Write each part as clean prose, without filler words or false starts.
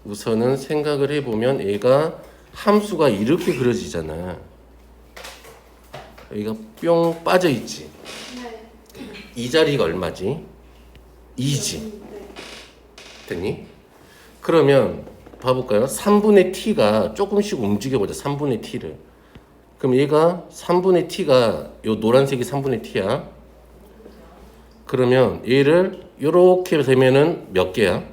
우선은 생각을 해보면 얘가 함수가 이렇게 그려지잖아. 여기가 뿅 빠져있지. 네. 이 자리가 얼마지? 2지. 네. 됐니? 그러면 봐볼까요? 3분의 t가 조금씩 움직여보자. 3분의 t를. 그럼 얘가 3분의 t가 요 노란색이 3분의 t야. 그러면 얘를 요렇게 되면은 몇 개야?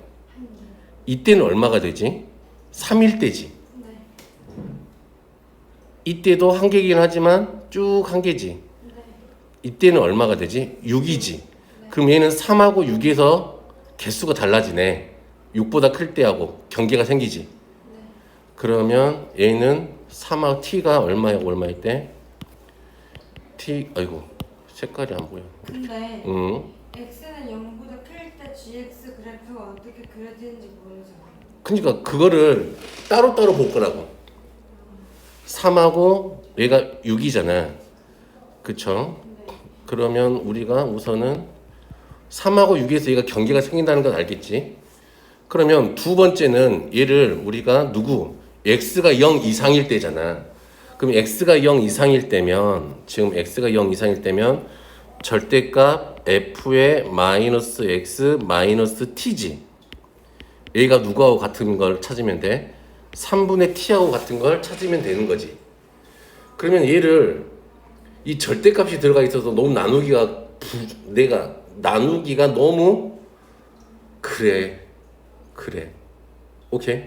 이때는 얼마가 되지? 3일 때지. 네. 이때도 한 개긴 하지만 쭉 한 개지. 네. 이때는 얼마가 되지? 6이지. 그럼 얘는 3하고 6에서 개수가 달라지네. 6보다 클 때하고 경계가 생기지. 네. 그러면 얘는 3하고 t가 얼마하고 얼마일 때? t, 아이고 색깔이 안 보여. 근데 응. x는 0보다 클 때 gx 그래프가 어떻게 그려지는지 모르잖아요. 그러니까 그거를 따로따로 볼 거라고. 3하고 얘가 6이잖아. 그쵸? 네. 그러면 우리가 우선은 3하고 6에서 얘가 경계가 생긴다는 건 알겠지? 그러면 두 번째는 얘를 우리가 누구? x가 0 이상일 때잖아. 그럼 x가 0 이상일 때면 지금 x가 0 이상일 때면 절대값 f의 마이너스 x 마이너스 t지. 얘가 누구하고 같은 걸 찾으면 돼? 3분의 t하고 같은 걸 찾으면 되는 거지. 그러면 얘를 이 절대값이 들어가 있어서 너무 나누기가 내가 나누기가 너무 그래 오케이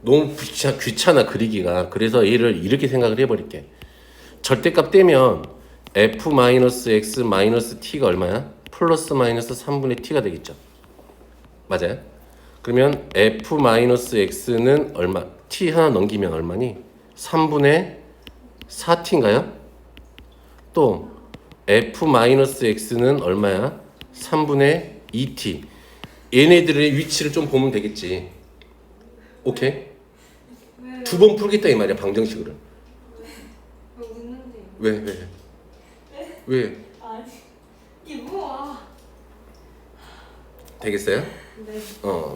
너무 귀찮아 그리기가. 그래서 얘를 이렇게 생각을 해버릴게. 절대값 떼면 f-x-t가 얼마야? 플러스 마이너스 3분의 t가 되겠죠. 맞아요? 그러면 f-x는 얼마? t 하나 넘기면 얼마니? 3분의 4t인가요? 또 f-x는 얼마야? 3분의 2t. 얘네들의 위치를 좀 보면 되겠지. 오케이? 왜? 두 번 풀겠다 이 말이야, 방정식으로. 왜 웃는데요? 왜? 왜? 아니 이게 뭐야? 되겠어요? 네.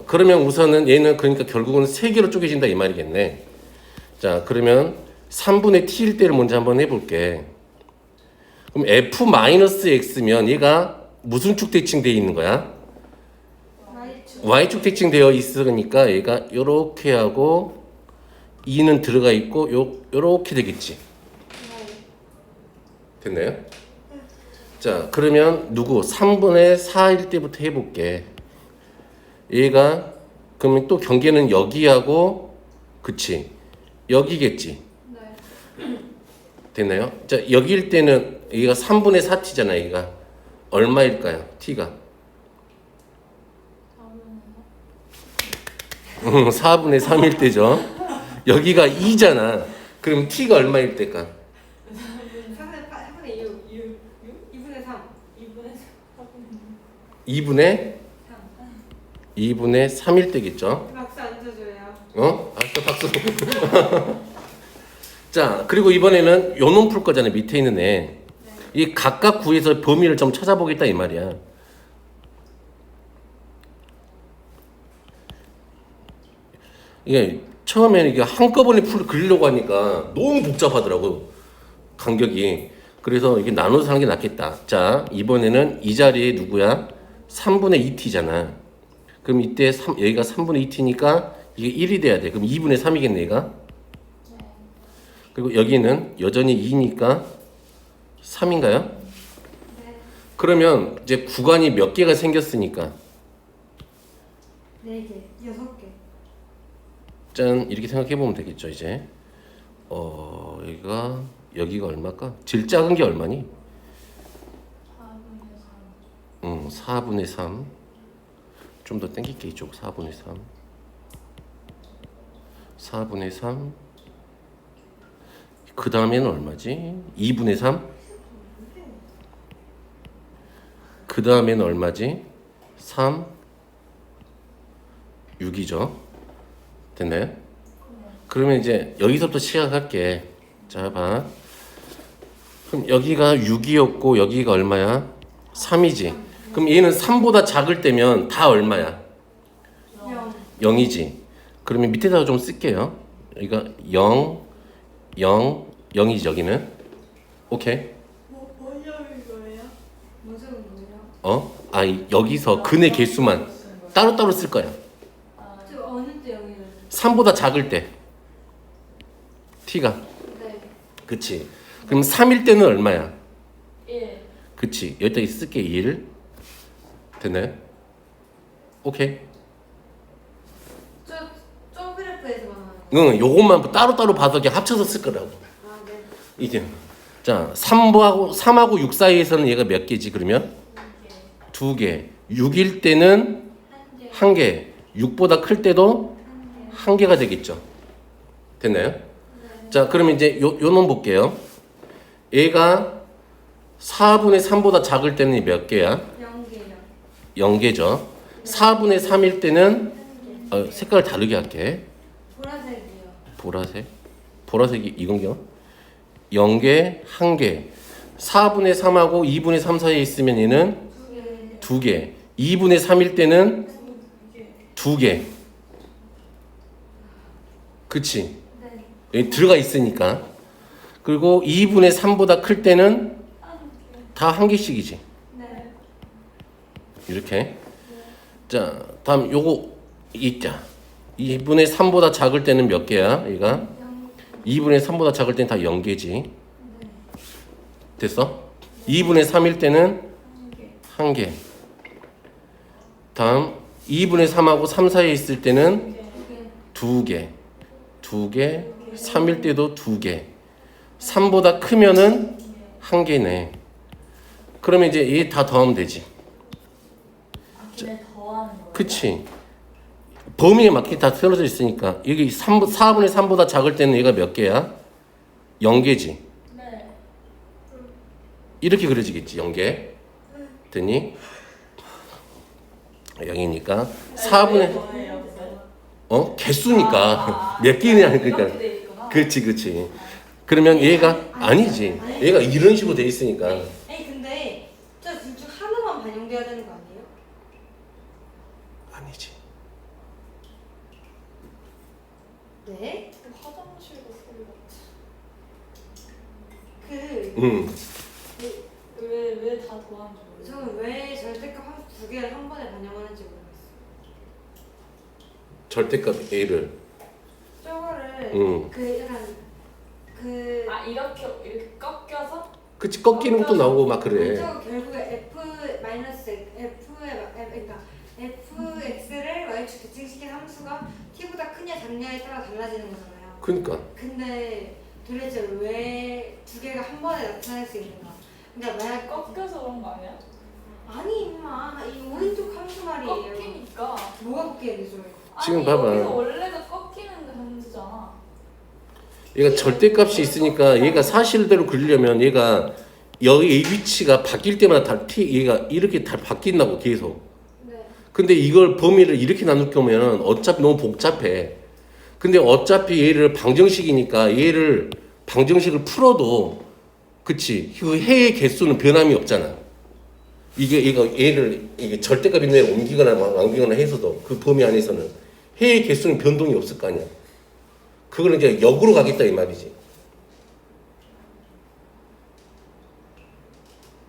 그러면 우선은 얘는 그러니까 결국은 세 개로 쪼개진다 이 말이겠네. 자, 그러면 3분의 t일 때를 먼저 한번 해볼게. 그럼 f-x면 얘가 무슨 축 대칭되어 있는 거야? y축 대칭되어 있으니까 얘가 요렇게 하고 2는 들어가 있고 요렇게 되겠지. 네. 됐나요? 자, 그러면 누구? 3분의 4일 때부터 해볼게. 얘가 그러면 또 경계는 여기하고 그치? 여기겠지. 네. 됐나요? 자, 여기일 때는 얘가 3분의 4t잖아. 얘가 얼마일까요? t가 4분의 3일 때죠. 여기가 2잖아. 그럼 t가 얼마일 때일까? 4분의 6, 2분의 3. 2분의 2분의 3일 때겠죠. 박수 안 쳐줘요. 알았어, 박수. 자, 그리고 이번에는 요 놈 풀 거잖아요. 밑에 있는 애. 이 각각 구에서 범위를 좀 찾아보겠다 이 말이야. 이게 처음에는 이게 한꺼번에 그리려고 하니까 너무 복잡하더라고. 간격이. 그래서 이게 나눠서 하는 게 낫겠다. 자, 이번에는 이 자리에 누구야? 3분의 2t잖아. 그럼 이때 여기가 3분의 2t니까 이게 1이 돼야 돼. 그럼 2분의 3이겠네, 얘가. 그리고 여기는 여전히 2니까 3인가요? 네. 그러면 이제 구간이 몇 개가 생겼으니까 4개, 6개. 짠 이렇게 생각해 보면 되겠죠, 이제. 여기가 얼마일까? 제일 작은 게 얼마니? 4분의 3. 좀 더 땡길게 이쪽. 4분의 3. 4분의 3. 그 다음에는 얼마지? 2분의 3? 그 다음에는 얼마지? 3, 6이죠. 됐나요? 그러면 이제 여기서부터 시작할게. 자, 봐. 그럼 여기가 6이었고 여기가 얼마야? 3이지. 그럼 얘는 3보다 작을 때면 다 얼마야? 0. 0이지. 그러면 밑에다가 좀 쓸게요. 여기가 0, 0, 0이지 여기는. 오케이. 뭐 적은 거예요? 뭐 적은 거예요? 여기서 근의 개수만 따로따로 쓸 거야. 저 어느 때 0이는? 3보다 작을 때. t가. 네. 그치. 그럼 3일 때는 얼마야? 1. 그치. 여기다 쓸게 1. 됐나요? 오케이. 저 그래프에서 말하는 거. 요것만 따로따로 봐서 그냥 합쳐서 쓸 거라고. 아, 네. 이제. 자, 3하고 6 사이에서는 얘가 몇 개지, 그러면? 2개. 6일 때는 한 개. 1개. 6보다 클 때도 한 개. 1개가 되겠죠. 됐나요? 자, 그러면 이제 요 놈 볼게요. 얘가 4분의 3보다 작을 때는 몇 개야? 0개요. 0개죠. 4분의 3일 때는 한 개. 색깔 다르게 할게. 보라색이요. 보라색이 이건겨? 0개, 1개. 4분의 3하고 2분의 3 사이에 있으면 얘는 두 개. 2개. 2분의 3일 때는 2개. 그치? 네. 여기 들어가 있으니까. 그리고 2분의 3보다 클 때는 다 1개씩이지. 네. 이렇게. 자, 다음 요거 있자. 2분의 3보다 작을 때는 몇 개야? 얘가 2분의 3보다 작을 때는 다 0개지. 됐어? 2분의 3일 때는 1개. 다음 2분의 3하고 3 사이에 있을 때는 2개. 2개. 3일 때도 2개. 3보다 크면은 1개네. 그러면 이제 얘 다 더하면 되지. 근데 더하는 거예요? 그치? 범위에 맞게 다 틀어져 있으니까 여기 4분의 3보다 작을 때는 얘가 몇 개야? 0개지. 네. 이렇게 그려지겠지. 0개. 됐니? 0이니까 4분의 개수니까 몇 개냐 그러니까. 이렇게 돼 있구나. 그치. 그러면 얘가 아니지. 얘가 이런 식으로 돼 있으니까. 아니 근데 저 둘 중 하나만 반영돼야 되는 거 아니에요? 아니지. 네. 화장실도 소리 같아. 그 왜다 더하는지 모르겠어요. 저는 왜 절대값 함수 두 개를 한 번에 반영하는지 모르겠어요. 절대값 A를. 저거를 그 약간 그 이렇게 꺾여서? 그치, 꺾이는 것도 나오고 막 그래. 저거 결국에 그러니까 fx를 y축 대칭시킨 함수가 t보다 크냐 작냐에 따라 달라지는 거잖아요. 그러니까. 근데 도대체 왜 두 개가 한 번에 나타날 수 있는가? 그러니까 만약 꺾여서 그런 거 아니야? 아니 임마 이 오른쪽 함수 말이에요. 꺾이니까. 뭐가 꺾이는 거죠? 지금 아니, 봐봐. 여기서 원래가 꺾이는 함수잖아. 얘가 절대값이 있으니까 얘가 사실대로 그리려면 얘가 여기 이 위치가 바뀔 때마다 얘가 이렇게 다 바뀐다고 계속. 네. 근데 이걸 범위를 이렇게 나눌 거면 어차피 너무 복잡해. 근데 어차피 얘를 방정식이니까 얘를 방정식을 풀어도 그치 그 해의 개수는 변함이 없잖아. 얘를 절대값 있는 데 옮기거나 남기거나 해서도 그 범위 안에서는 해의 개수는 변동이 없을 거 아니야. 그거는 이제 역으로 가겠다 이 말이지.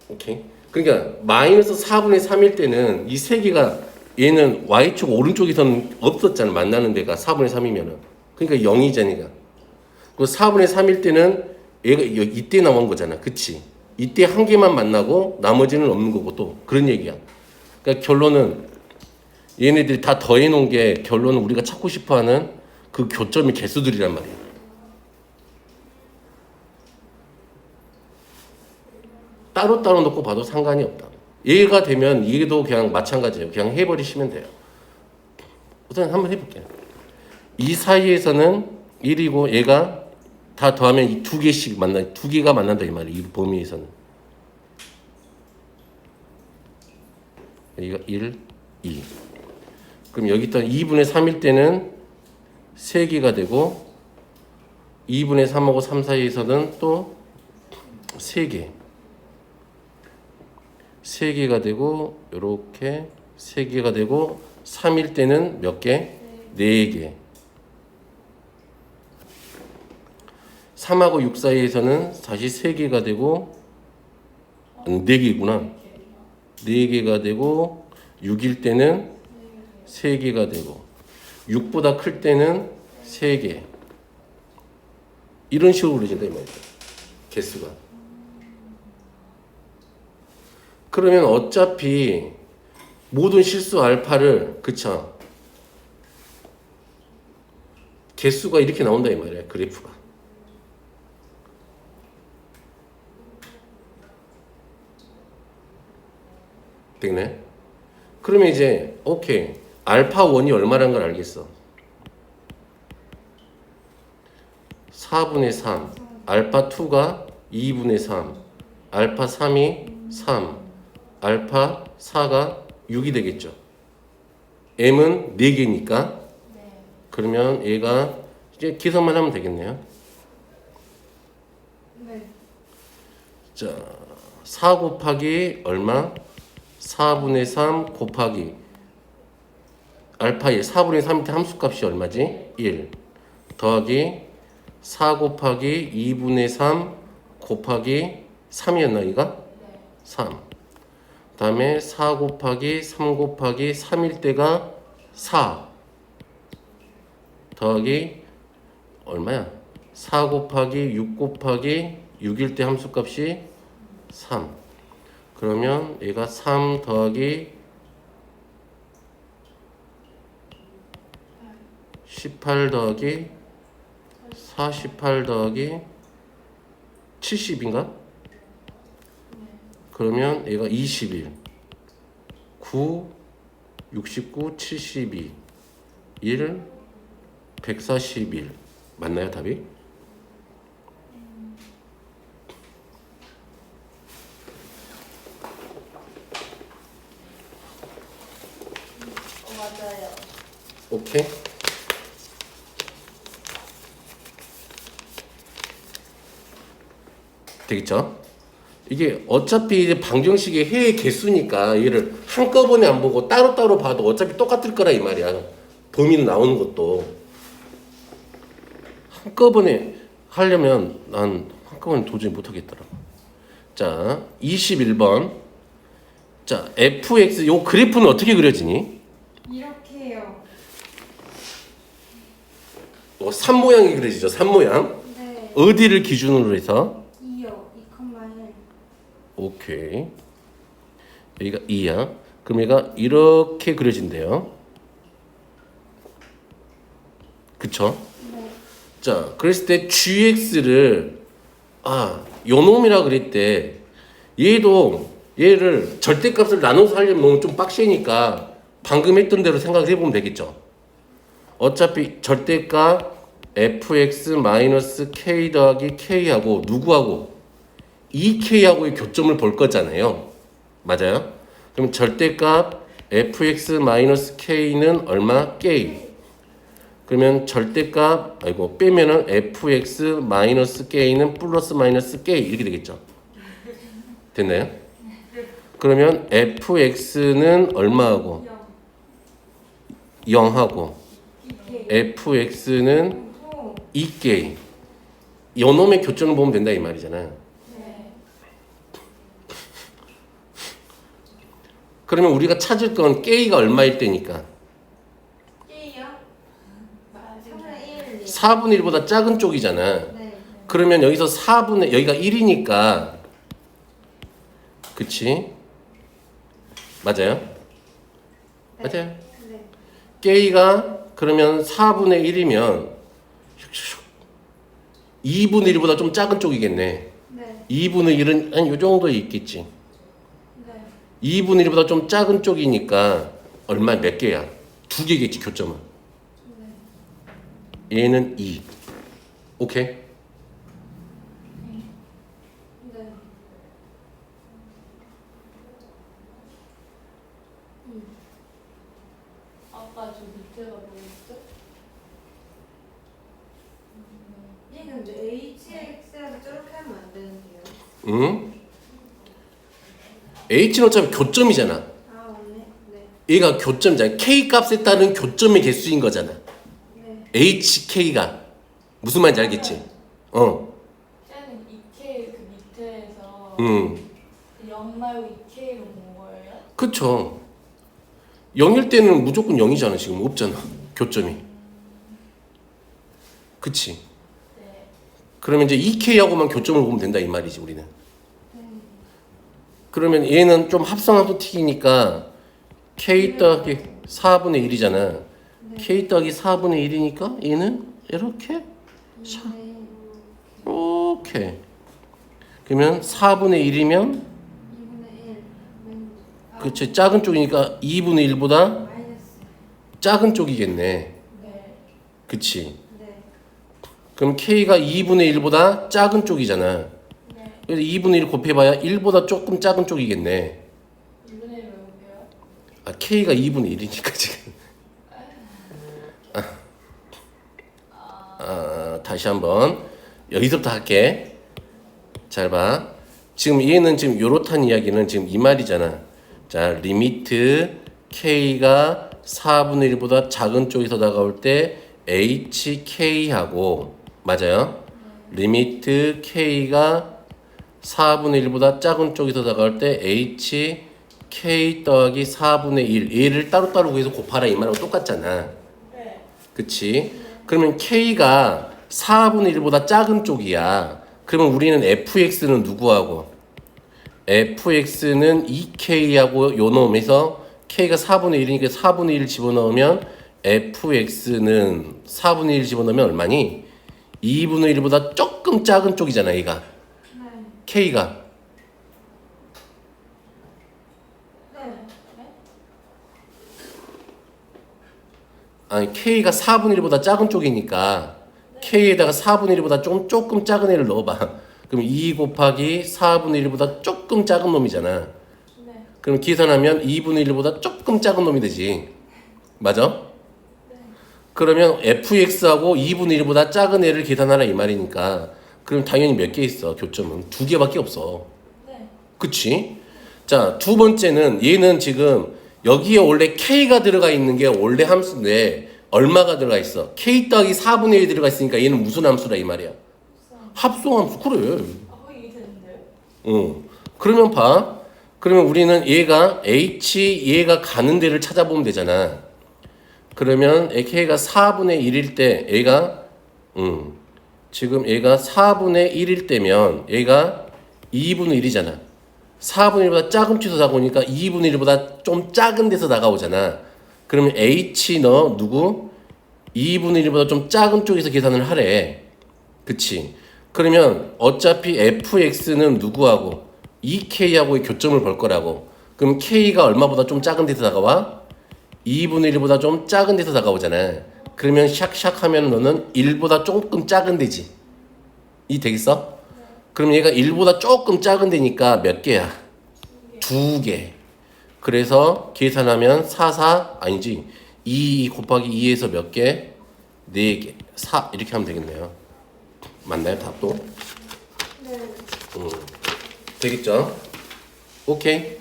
오케이. 그러니까 마이너스 4분의 3일 때는 이 세 개가 얘는 y축 오른쪽에서는 없었잖아. 만나는 데가 4분의 3이면은. 그러니까 0이잖아. 그 4분의 3일 때는 얘가 이때 나온 거잖아. 그치? 이때 한 개만 만나고 나머지는 없는 거고 또 그런 얘기야. 그러니까 결론은 얘네들이 다 더해 놓은 게 결론은 우리가 찾고 싶어 하는 그 교점의 개수들이란 말이야. 따로따로 놓고 봐도 상관이 없다. 얘가 되면 얘도 그냥 마찬가지예요. 그냥 해버리시면 돼요. 우선 한번 해볼게요. 이 사이에서는 1이고 얘가 다 더하면 이 두 개씩 두 개가 만난다 이 말이에요. 이 범위에서는. 여기가 1, 2. 그럼 여기다 2분의 3일 때는 3개가 되고 2분의 3하고 3 사이에서는 또 3개. 3개가 되고 이렇게 3개가 되고 3일 때는 몇 개? 4개. 3하고 6 사이에서는 다시 3개가 되고 4개구나. 4개가 되고 6일 때는 3개가 되고 6보다 클 때는 3개. 이런 식으로 그려진다 이 말이죠. 개수가. 그러면 어차피 모든 실수 알파를 그쵸? 개수가 이렇게 나온다 이 말이야. 그래프가. 되네. 그러면 이제 오케이. 알파 1이 얼마라는 걸 알겠어. 4분의 3. 알파 2가 2분의 3. 알파 3이 3. 알파 4가 6이 되겠죠. m은 4개니까. 그러면 얘가 이제 계산만 하면 되겠네요. 네. 자, 4 곱하기 얼마? 4분의 3 곱하기 알파 1. 4분의 3 밑에 함수값이 얼마지? 1. 더하기 4 곱하기 2분의 3 곱하기 3이었나 이가? 3. 다음에 4 곱하기 3 곱하기 3일 때가 4. 더하기 얼마야? 4 곱하기 6 곱하기 6일 때 함수값이 3. 그러면 얘가 3 더하기 18 더하기 48 더하기 70인가? 그러면 얘가 21 9 69 72 1 141 맞나요 답이? 맞아요. 오케이. 되겠죠? 이게 어차피 이제 방정식의 해의 개수니까 얘를 한꺼번에 안 보고 따로따로 봐도 어차피 똑같을 거라 이 말이야. 범위는 나오는 것도. 한꺼번에 하려면 난 한꺼번에 도저히 못하겠더라고. 자, 21번. 자, fx 요 그래프는 어떻게 그려지니? 이렇게 해요. 산 모양이 그려지죠. 산 모양. 네. 어디를 기준으로 해서? 2요. 2,1. 오케이. 여기가 2야. 그럼 얘가 이렇게 그려진대요. 그쵸? 네. 자, 그랬을 때 gx를 요 놈이라 그랬을 때 얘를 절대값을 나눠서 하려면 너무 좀 빡세니까 방금 했던 대로 생각을 해보면 되겠죠. 어차피 절대값 fx-k 더하기 k하고 누구하고 2k하고의 교점을 볼 거잖아요. 맞아요? 그럼 절대값 fx-k는 얼마? k. 그러면 절대값 빼면은 fx-k는 플러스 마이너스 k 이렇게 되겠죠. 됐나요? 그러면 fx는 얼마하고 0하고 2K. fx는 오. 2k. 요놈의 교점을 보면 된다 이 말이잖아. 네. 그러면 우리가 찾을 건 k가 얼마일 때니까 K요? 맞아요. 3분의 1. 4분의 1보다 작은 쪽이잖아. 네. 그러면 여기서 4분의 여기가 1이니까 그치? 맞아요? 네. 맞아요. 네. k가 그러면 4분의 1이면 2분의 1보다 좀 작은 쪽이겠네. 네. 2분의 1은 한 요 정도에 있겠지. 네. 2분의 1보다 좀 작은 쪽이니까 얼마 몇 개야? 2개겠지 교점은. 얘는 2. 오케이? 네. 아까 저 밑에가 뭐였죠? 이 근데 HX에서 저렇게 하면 안 되는데요. 응? h는 어차피 교점이잖아. 아 맞네. 네. 얘가 교점이잖아. k 값에 따른 교점의 개수인 거잖아. 네. HK가 무슨 말인지 알겠지? 0 말고 2K로 본 거예요? 그쵸. 0일 때는 무조건 0이잖아. 지금 없잖아. 교점이. 그치. 네. 그러면 이제 2K하고만 교점을 보면 된다 이 말이지 우리는. 그러면 얘는 좀 합성함수 틱이니까 K 더하기 4분의 1이잖아. K 더하기 4분의 1이니까 얘는 이렇게 이렇게. 그러면 4분의 1이면 2분의 1 그치 작은 쪽이니까 2분의 1보다 마이너스. 작은 쪽이겠네. 네. 그치. 네. 그럼 K가 2분의 1보다 작은 쪽이잖아. 네. 그래서 2분의 1 곱해봐야 1보다 조금 작은 쪽이겠네. 2분의 1 외우게요? 아, K가 2분의 1이니까 지금. 다시 한번 여기서부터 할게. 잘 봐. 지금 얘는 지금 요렇단 이야기는 지금 이 말이잖아. 자, 리미트 K가 4분의 1보다 작은 쪽에서 다가올 때 HK하고 맞아요? 리미트 K가 4분의 1보다 작은 쪽에서 다가올 때 HK 더하기 4분의 1 얘를 따로따로 구해서 곱하라 이 말하고 똑같잖아. 네. 그치? 그러면 K가 4분의 1보다 작은 쪽이야. 그러면 우리는 fx는 누구하고? fx는 2k하고 요 놈에서 k가 4분의 1이니까 4분의 1 집어넣으면 fx는 4분의 1 집어넣으면 얼마니? 2분의 1보다 조금 작은 쪽이잖아 얘가. 네. k가. 네. 네? 아니 k가 4분의 1보다 작은 쪽이니까 k에다가 4분의 1보다 조금 작은 애를 넣어봐. 그럼 2 곱하기 4분의 1보다 조금 작은 놈이잖아. 네. 그럼 계산하면 2분의 1보다 조금 작은 놈이 되지. 맞아? 그러면 fx하고 2분의 1보다 작은 애를 계산하라 이 말이니까 그럼 당연히 몇 개 있어 교점은? 2개밖에 없어. 네. 그치? 자, 두 번째는 얘는 지금 여기에 원래 k가 들어가 있는 게 원래 함수인데 얼마가 들어가 있어? k 더하기 4분의 1이 들어가 있으니까 얘는 무슨 함수라 이 말이야? 합성함수. 그래. 아, 이게 되는데요? 응. 그러면 봐. 그러면 우리는 얘가 얘가 가는 데를 찾아보면 되잖아. 그러면 k가 4분의 1일 때 얘가 지금 얘가 4분의 1일 때면 얘가 2분의 1이잖아. 4분의 1보다 작은 쪽에서 다가오니까 2분의 1보다 좀 작은 데서 다가오잖아. 그러면 h 너 누구? 2분의 1보다 좀 작은 쪽에서 계산을 하래. 그치? 그러면 어차피 fx는 누구하고 2k하고의 교점을 볼 거라고. 그럼 k가 얼마보다 좀 작은 데서 다가와? 2분의 1보다 좀 작은 데서 다가오잖아. 그러면 샥샥 하면 너는 1보다 조금 작은 데지. 이 되겠어? 그럼 얘가 1보다 조금 작은 데니까 몇 개야? 2개. 그래서 계산하면 아니지. 2 곱하기 2에서 몇 개? 4개. 4 이렇게 하면 되겠네요. 맞나요? 답도? 네. 되겠죠? 오케이. 네.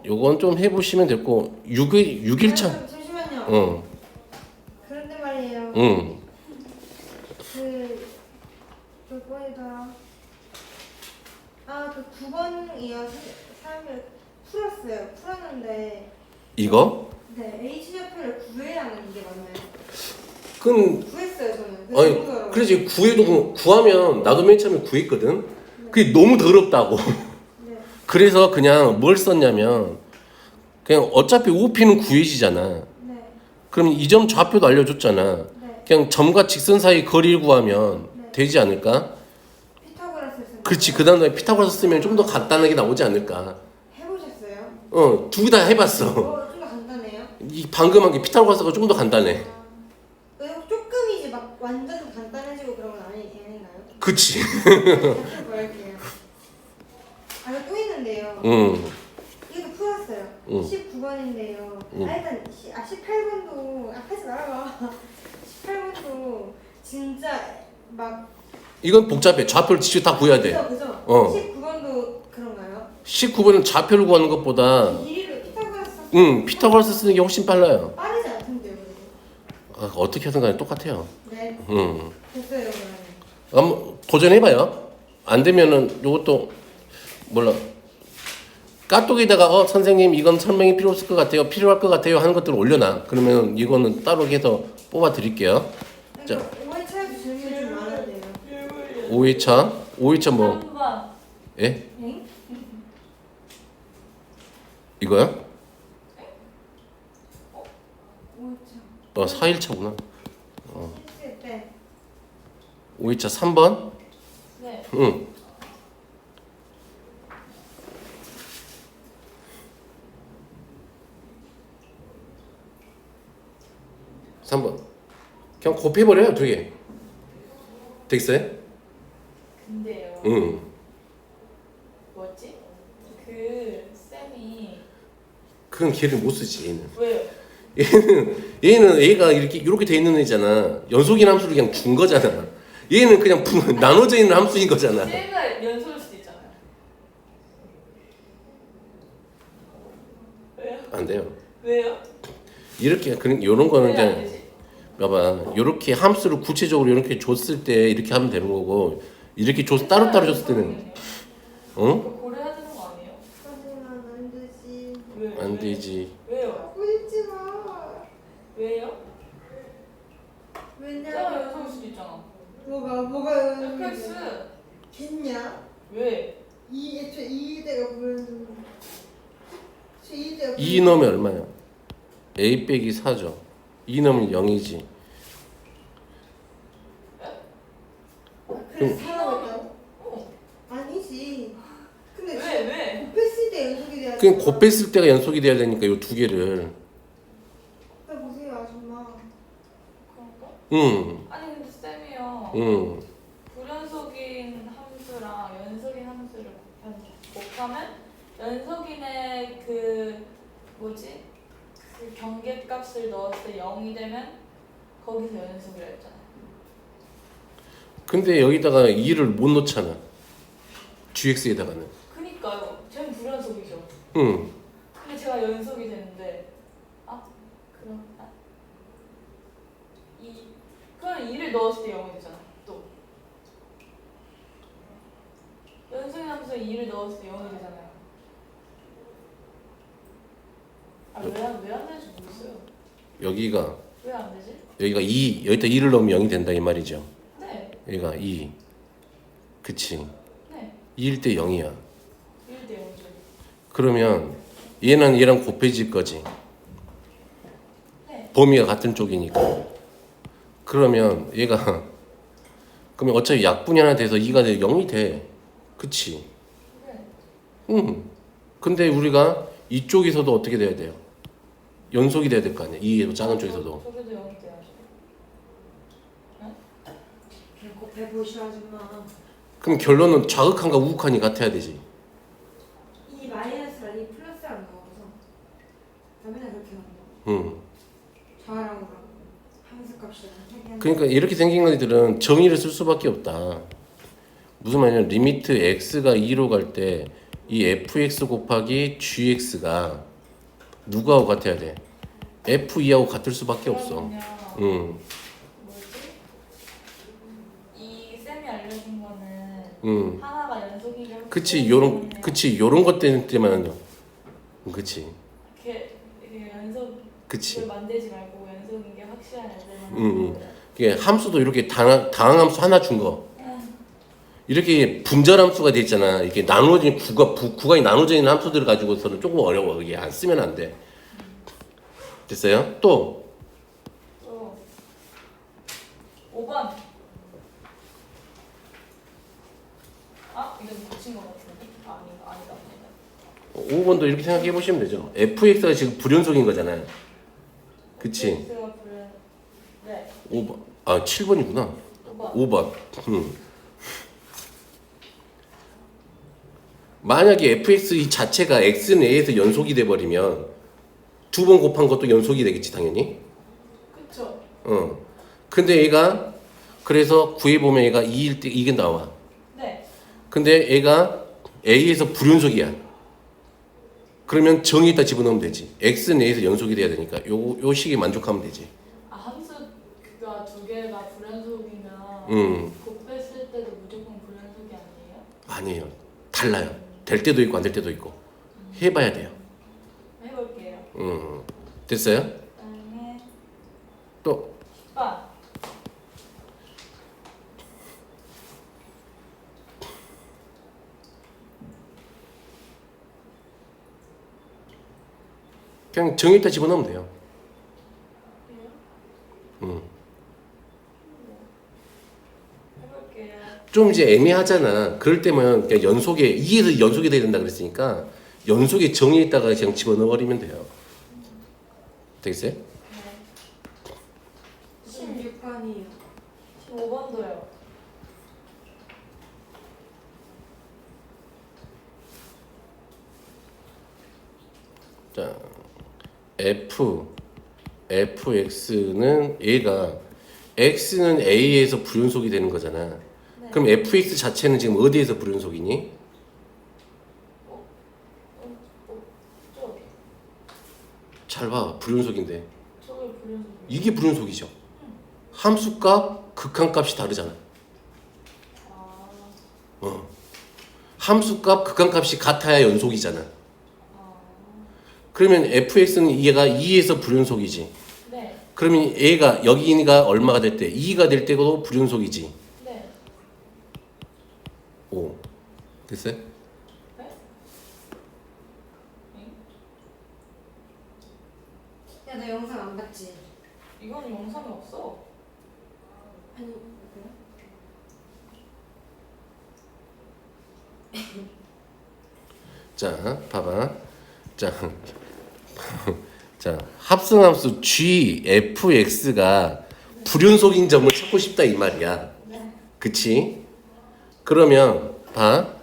요건 좀 해보시면 됐고 6일차. 잠시만요. 그런데 말이에요. 그 번이더라. 그 9번이요. 사람을 풀었는데 이거? 네 H좌표를 구해야 하는 게 맞나요? 그럼 구했어요 저는. 아니 너무 더러워요. 그러지 구하면 나도 맨 처음에 구했거든. 그게 너무 더럽다고. 네. 그래서 그냥 뭘 썼냐면 그냥 어차피 OP는 구해지잖아. 네. 그럼 이 점 좌표도 알려줬잖아. 네. 그냥 점과 직선 사이 거리를 구하면 네. 되지 않을까? 피타고라스 했어요. 그렇지. 그 다음에 피타고라스 쓰면 좀 더 간단하게 나오지 않을까? 해보셨어요? 두 개 다 해봤어. 좀 더 간단해요? 이 방금 한 게 피타고라스가 좀 더 간단해. 조금이지 막 완전 간단해지고 그런 건 아닌가요? 그치. 약간 뭐랄게요. 또 있는데요. 이거 풀었어요. 19번인데요. 일단 18번도 하지 말아봐. 18번도 진짜 막 이건 복잡해. 좌표를 직접 다 구해야 돼. 그죠? 19번도 그런가요? 19번은 좌표를 구하는 것보다 길이를 피타고라스 피타고라스 쓰는 게 훨씬 빨라요. 빠르지 않던데요, 그래도. 어떻게 하든 간에 똑같아요. 네. 음. 됐어요, 그러면. 한번 도전해봐요. 안 되면은 요것도 몰라. 까똑에다가 선생님 이건 설명이 필요 없을 것 같아요. 필요할 것 같아요 하는 것들을 올려놔. 그러면 이거는 따로 해서 뽑아 드릴게요. 자. 5회차에도 질문이 좀 많은데요. 5회차 뭐 3번. 예? 응? 이거야? 5회차. 4일차구나. 실수할 때 5회차 3번? 네. 응. 삼번 그냥 곱해버려요, 두 개. 되겠어요? 근데요. 응. 뭐지? 그 쌤이 그건 걔를 못 쓰지, 얘는. 왜요? 얘는 얘가 이렇게 돼 있는 애잖아. 연속인 함수를 그냥 준 거잖아. 얘는 그냥 나눠져 있는 함수인 거잖아. 쌤가 연소일 수도 있잖아요. 왜요? 안 돼요. 왜요? 이렇게 요런 거는 왜 안 그냥 되지? 봐봐. 요렇게 함수를 구체적으로 이렇게 줬을 때 이렇게 하면 되는 거고, 이렇게 따로따로 줬을 때는 응? 그거 고려해야 되는 거 아니에요? 하지만 안 되지. 왜? 안 되지. 왜요? 하고 싶지 마. 왜요? 쌤가 왜냐면 연소일 수도 있잖아. 뭐가 FX 겠냐? 왜? 애초에 이대가 보면 이대가 2 넣으면 얼마야? a 빼기 4죠. 2 넣으면 0이지. 그래서 사라고 했다고? 어. 아니지. 근데 왜? 곱했을 때 연속이 돼야 그냥 곱했을 때가 연속이 돼야 되니까 요 두 개를. 나 보세요 아줌마. 그런가? 응. 아니 근데 쌤이요. 응. 불연속인 함수랑 연속인 함수를 곱하면 연속인의 그 뭐지? 그 경계값을 넣었을 때 0이 되면 거기서 연속이라 했잖아요. 근데 여기다가 2를 못 넣잖아. gx에다가는. 그니까요. 쟤는 불연속이죠. 응. 근데 제가 연속이 되는데 그럼 그럼 2를 넣었을 때 0이 되잖아요. 또 연속인 함수에 2를 넣었을 때 0이 되잖아요. 왜안 되는지 모르겠어요. 여기가 왜 안 되지? 여기가 2, 여기다 2를 넣으면 0이 된다 이 말이죠. 네. 여기가 2. 그치. 네. 2일 때 0이야. 1대 0죠. 그러면 얘는 얘랑 곱해질 거지. 네. 범위가 같은 쪽이니까. 그러면 얘가 그러면 어차피 약분이 하나 돼서 2가 돼 0이 돼. 그치. 네. 응. 근데 우리가 이쪽에서도 어떻게 돼야 돼요? 연속이 돼야 될 거 아니야. 이 작은 쪽에서도. 저기도 0이 돼야죠. 그냥 곱해보시오 아줌마. 그럼 결론은 좌극한과 우극한이 같아야 되지. 이 마이너스랑 이 플러스랑 넣어서 나 맨날 그렇게 하는 거. 응. 좌랑 우랑 함수값이랑 세개 그러니까 이렇게 생긴 것들은 정의를 쓸 수밖에 없다. 무슨 말이냐면 리미트 x가 2로 갈 때 이 fx 곱하기 gx가 누구하고 같아야 돼? f2하고 같을 수밖에 없어. 그러면요. 응. 뭐지? 이 쌤이 알려준 거는 응. 하나가 연속이게 그치 요런 것 때문에만요. 그치. 이렇게 연속을 그치. 만들지 말고 연속인 게 확실한 애들만 응, 응. 하는 거예요. 이게 함수도 이렇게 당항함수 하나 준 거. 이렇게 분절함수가 돼 있잖아. 이렇게 나누어진 구간이 나누어져 있는 함수들을 가지고서는 조금 어려워. 이게 안 쓰면 안 돼. 됐어요? 또 5번. 이건 고친 것 같은데? 아니다. 5번도 이렇게 생각해 보시면 되죠. fx가 지금 불연속인 거잖아요. 그치? X가 네. 5번. 7번이구나. 5번. 5번. 만약에 fx 이 자체가 x는 a에서 연속이 돼 버리면 두 번 곱한 것도 연속이 되겠지, 당연히. 그쵸? 근데 얘가 그래서 구해 보면 얘가 2일 때 이게 나와. 네. 근데 얘가 a에서 불연속이야. 그러면 정의에다 집어넣으면 되지. x는 a에서 연속이 돼야 되니까 요 식에 만족하면 되지. 함수 그가 두 개가 불연속이면 음. 곱했을 때도 무조건 불연속이 아니에요? 아니에요. 달라요. 될 때도 있고 안 될 때도 있고. 해봐야 돼요. 해볼게요. 됐어요? 그다음에 또 10번. 그냥 정의다 집어넣으면 돼요. 해볼게요. 좀 이제 애매하잖아. 그럴 때면 그냥 연속에 2에서 연속이 돼야 된다 그랬으니까 연속에 정의했다가 그냥 집어넣어버리면 돼요. 되겠어요? 네. 16번이요. 15번도요. 자, fx는 얘가 x는 a에서 불연속이 되는 거잖아. 네. 그럼 fx 자체는 지금 어디에서 불연속이니? 저 잘 봐, 불연속인데 저걸 불연속. 이게 불연속이죠. 함수값, 극한값이 다르잖아. 아, 함수값, 극한값이 같아야 연속이잖아. 아, 그러면 fx는 얘가 2에서 불연속이지. 네, 그러면 얘가 여기가 얼마가 될 때? 2가 될 때도 불연속이지. 네. 5. 됐어요? 네? 야, 너 영상 안 봤지? 이건 영상이 없어. 아니, 그래? 자, 봐봐. 자, 자, 합성함수 g, fx가 불연속인 점을 찾고 싶다 이 말이야. 그치? 그러면 봐.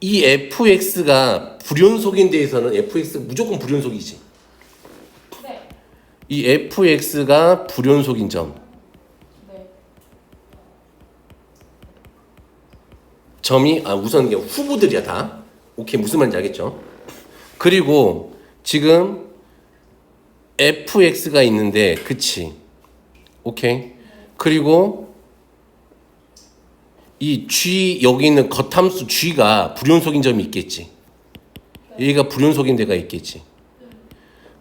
이 fx가 불연속인 데에서는 fx 무조건 불연속이지. 네, 이 fx가 불연속인 점. 네. 점이 우선 이게 후보들이야 다. 오케이 무슨 말인지 알겠죠? 그리고 지금 fx가 있는데 그치? 오케이. 그리고 이 g 여기 있는 겉함수 g가 불연속인 점이 있겠지. 얘가 불연속인 데가 있겠지.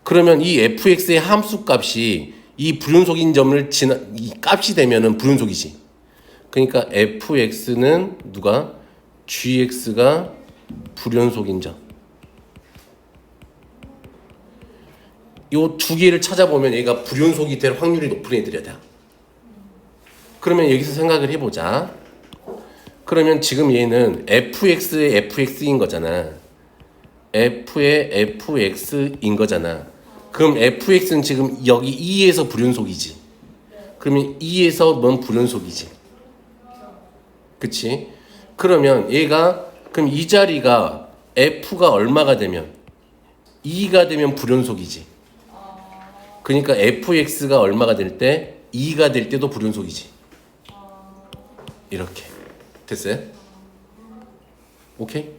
그러면 이 fx의 함수 값이 이 불연속인 점을 이 값이 되면은 불연속이지. 그러니까 fx는 누가 gx가 불연속인 점. 요 두 개를 찾아보면 얘가 불연속이 될 확률이 높은 애들이야 다. 그러면 여기서 생각을 해보자. 그러면 지금 얘는 fx의 fx인 거잖아. f의 fx인 거잖아. 그럼 fx는 지금 여기 2에서 불연속이지. 그러면 2에서 넌 불연속이지. 그치? 그러면 얘가 그럼 이 자리가 f가 얼마가 되면 2가 되면 불연속이지. 그러니까 fx가 얼마가 될 때 2가 될 때도 불연속이지. 이렇게 됐어요? 오케이?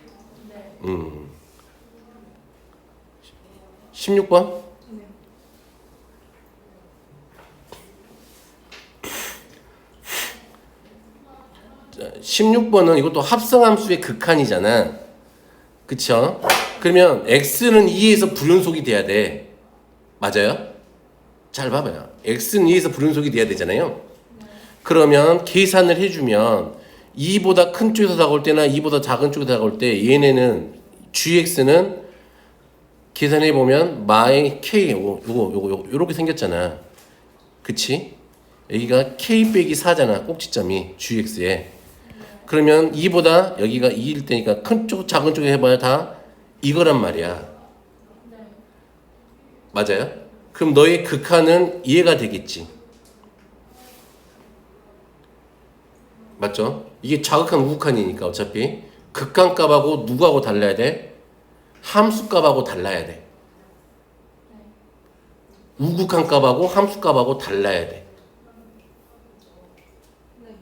네. 16번? 네. 16번은 이것도 합성함수의 극한이잖아. 그쵸? 그러면 x는 2에서 불연속이 돼야 돼. 맞아요? 잘 봐봐요. x는 2에서 불연속이 돼야 되잖아요. 그러면 계산을 해주면 2보다 큰 쪽에서 다가올 때나 2보다 작은 쪽에서 다가올 때 얘네는 gx는 계산해보면 마이 k 요거 요렇게 생겼잖아. 그치? 여기가 k 빼기 4잖아. 꼭지점이 gx에. 그러면 2보다 여기가 2일 때니까 큰 쪽 작은 쪽에 해봐야 다 이거란 말이야. 맞아요? 그럼 너의 극한은 이해가 되겠지. 맞죠? 이게 자극한 우극한이니까 어차피 극한값하고 누구하고 달라야 돼? 함수값하고 달라야 돼. 우극한값하고 함수값하고 달라야 돼.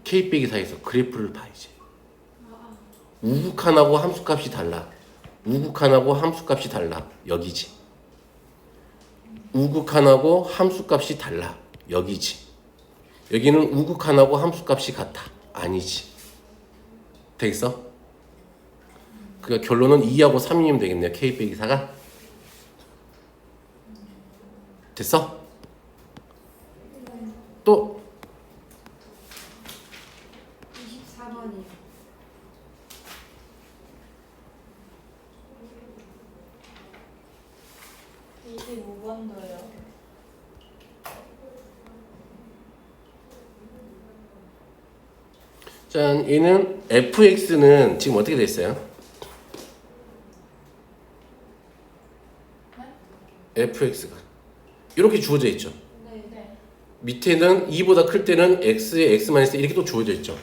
K 빼기 사이에서 그래프를 봐야지. 우극한하고 함수값이 달라. 우극한하고 함수값이 달라. 여기지. 우극한하고 함수값이 달라. 여기지. 여기는 우극한하고 함수값이 같아. 아니지. 되겠어? 그러니까 결론은 2하고 3이면 되겠네요. k 빼기 4가. 됐어? 또 24번이요. 이 25번도요. 짠, 얘는 fx는 지금 어떻게 됐어요? fx가 이렇게 주어져 있죠. 네. 네. 밑에는 2보다 클 때는 x에 x-1 이렇게 또 주어져 있죠.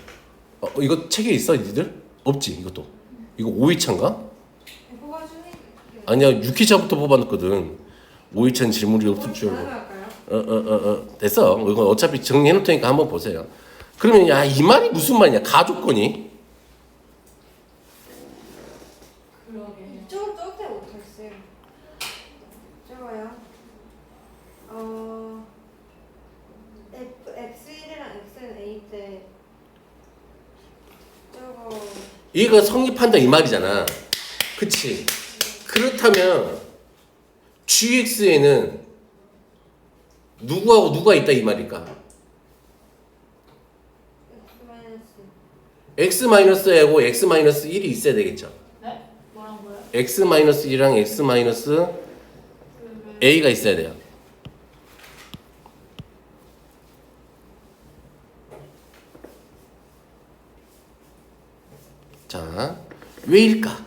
이거 책에 있어 니들? 없지 이것도. 이거 5회차인가? 뽑아주니? 아니야 6회차부터 뽑아놨거든. 5회차는 질문이 없을 줄 알고. 할까요? 됐어. 이거 어차피 정리해놓을 테니까 한번 보세요. 그러면 야 이 말이 무슨 말이냐? 가조건이 그러게. 이쪽은 저때 못했어요. 저거요. X1이랑 X는 A 때 저거 얘가 성립한다 이 말이잖아. 그치? 그렇다면 gx에는 누구하고 누가 있다 이 말일까? x-하고 x-1이 있어야 되겠죠. 네? 뭐라고요? x-1이랑 x-a가 있어야 돼요. 자, 왜일까?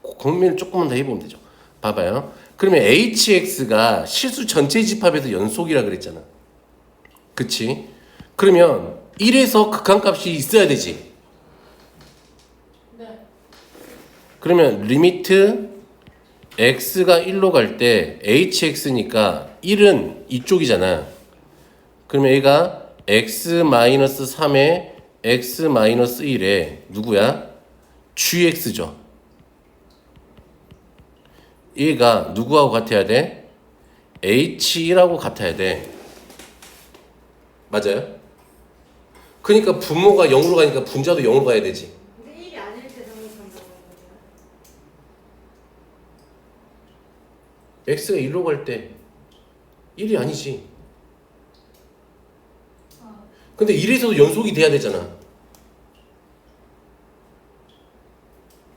고민을 조금만 더 해보면 되죠. 봐봐요. 그러면 hx가 실수 전체 집합에서 연속이라 그랬잖아. 그치? 그러면 1에서 극한값이 있어야 되지. 네. 그러면 리미트 x가 1로 갈 때 hx니까 1은 이쪽이잖아. 그러면 얘가 x-3에 x-1에 누구야? gx죠. 얘가 누구하고 같아야 돼? h1하고 같아야 돼. 맞아요? 그러니까 분모가 0으로 가니까 분자도 0으로 가야 되지. 근데 1이 아닐 때 성립한다고 하는 거죠. x가 1로 갈 때 1이 아니지. 근데 1에서도 연속이 돼야 되잖아.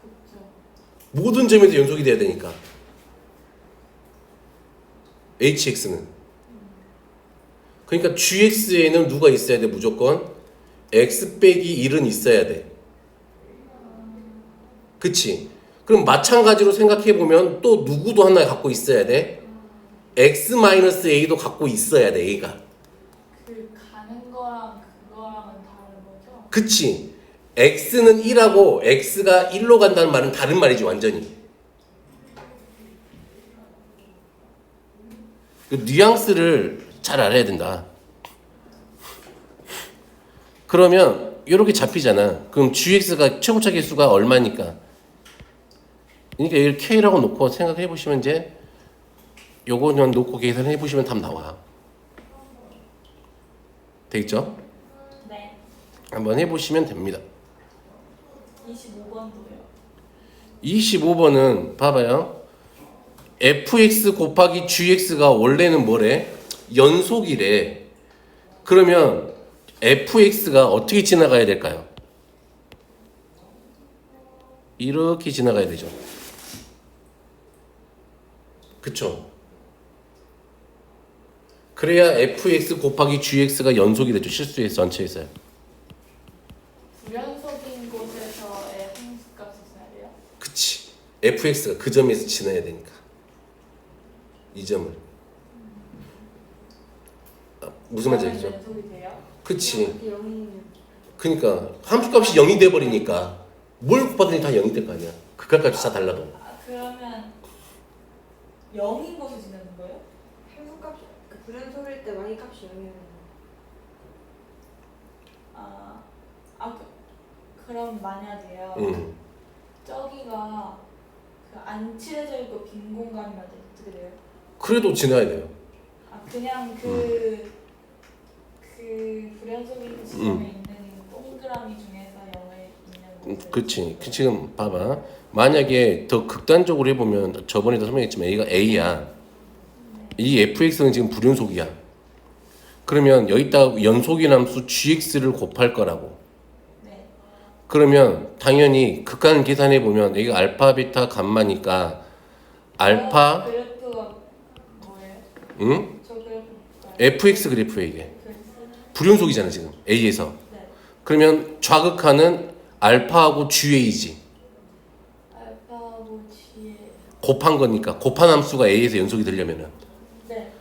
그쵸. 모든 점에서 연속이 돼야 되니까. hx는. 그러니까 gx에는 누가 있어야 돼? 무조건 x 빼기 1은 있어야 돼. 그치? 그럼 마찬가지로 생각해보면 또 누구도 하나 갖고 있어야 돼? x-a도 갖고 있어야 돼, 얘가. 그 가는 거랑 그거랑은 다른 거죠? 그치? x는 1하고 x가 1로 간다는 말은 다른 말이지, 완전히. 그 뉘앙스를 잘 알아야 된다. 그러면 이렇게 잡히잖아. 그럼 gx가 최고차 개수가 얼마니까? 그러니까 이걸 k라고 놓고 생각해 보시면 이제 요거는 놓고 계산해 보시면 답 나와. 되겠죠? 네. 한번 해보시면 됩니다. 25번도요. 25번은 봐봐요. fx 곱하기 gx가 원래는 뭐래? 연속이래. 그러면 fx가 어떻게 지나가야 될까요? 이렇게 지나가야 되죠. 그쵸? 그래야 fx 곱하기 gx가 연속이 되죠. 실수의 전체에서요. 불연속인 곳에서의 함수값을 써야 돼요? 그치. fx가 그 점에서 지나야 되니까. 이 점을. 무슨 말인지 알겠죠? 연속이 돼요? 그치. 이렇게 0이면 그러니까 함수값이 0이 돼버리니까 뭘 곱하더니 다 0이 될 거 아니야. 극한값이 다 달라도. 그러면 0인 곳에 지나는 거예요? 함수값 그 불연속일 때 y 값이 0이면 그럼 만약에요. 저기가 그 안 칠해져 있고 빈 공간이면 어떻게 돼요? 그래도 지나야 돼요. 그냥 그 불연속인 지점에 있는 동그라미 중에서 그렇지. 지금 봐봐. 만약에 더 극단적으로 해보면 저번에도 설명했지만 A가 A야. 이 fx는 지금 불연속이야. 그러면 여기다 연속인 함수 gx를 곱할 거라고. 네. 그러면 당연히 극한 계산해 보면 여기가 알파, 베타, 감마니까 알파, 그래프가 뭐예요? 응? 저 그래프 볼까요? fx 그래프야 이게. 그래프? 불연속이잖아 지금 A에서. 네. 그러면 좌극하는 알파하고 GA지. 알파하고 G에 곱한 거니까 곱한 함수가 A에서 연속이 되려면은 네.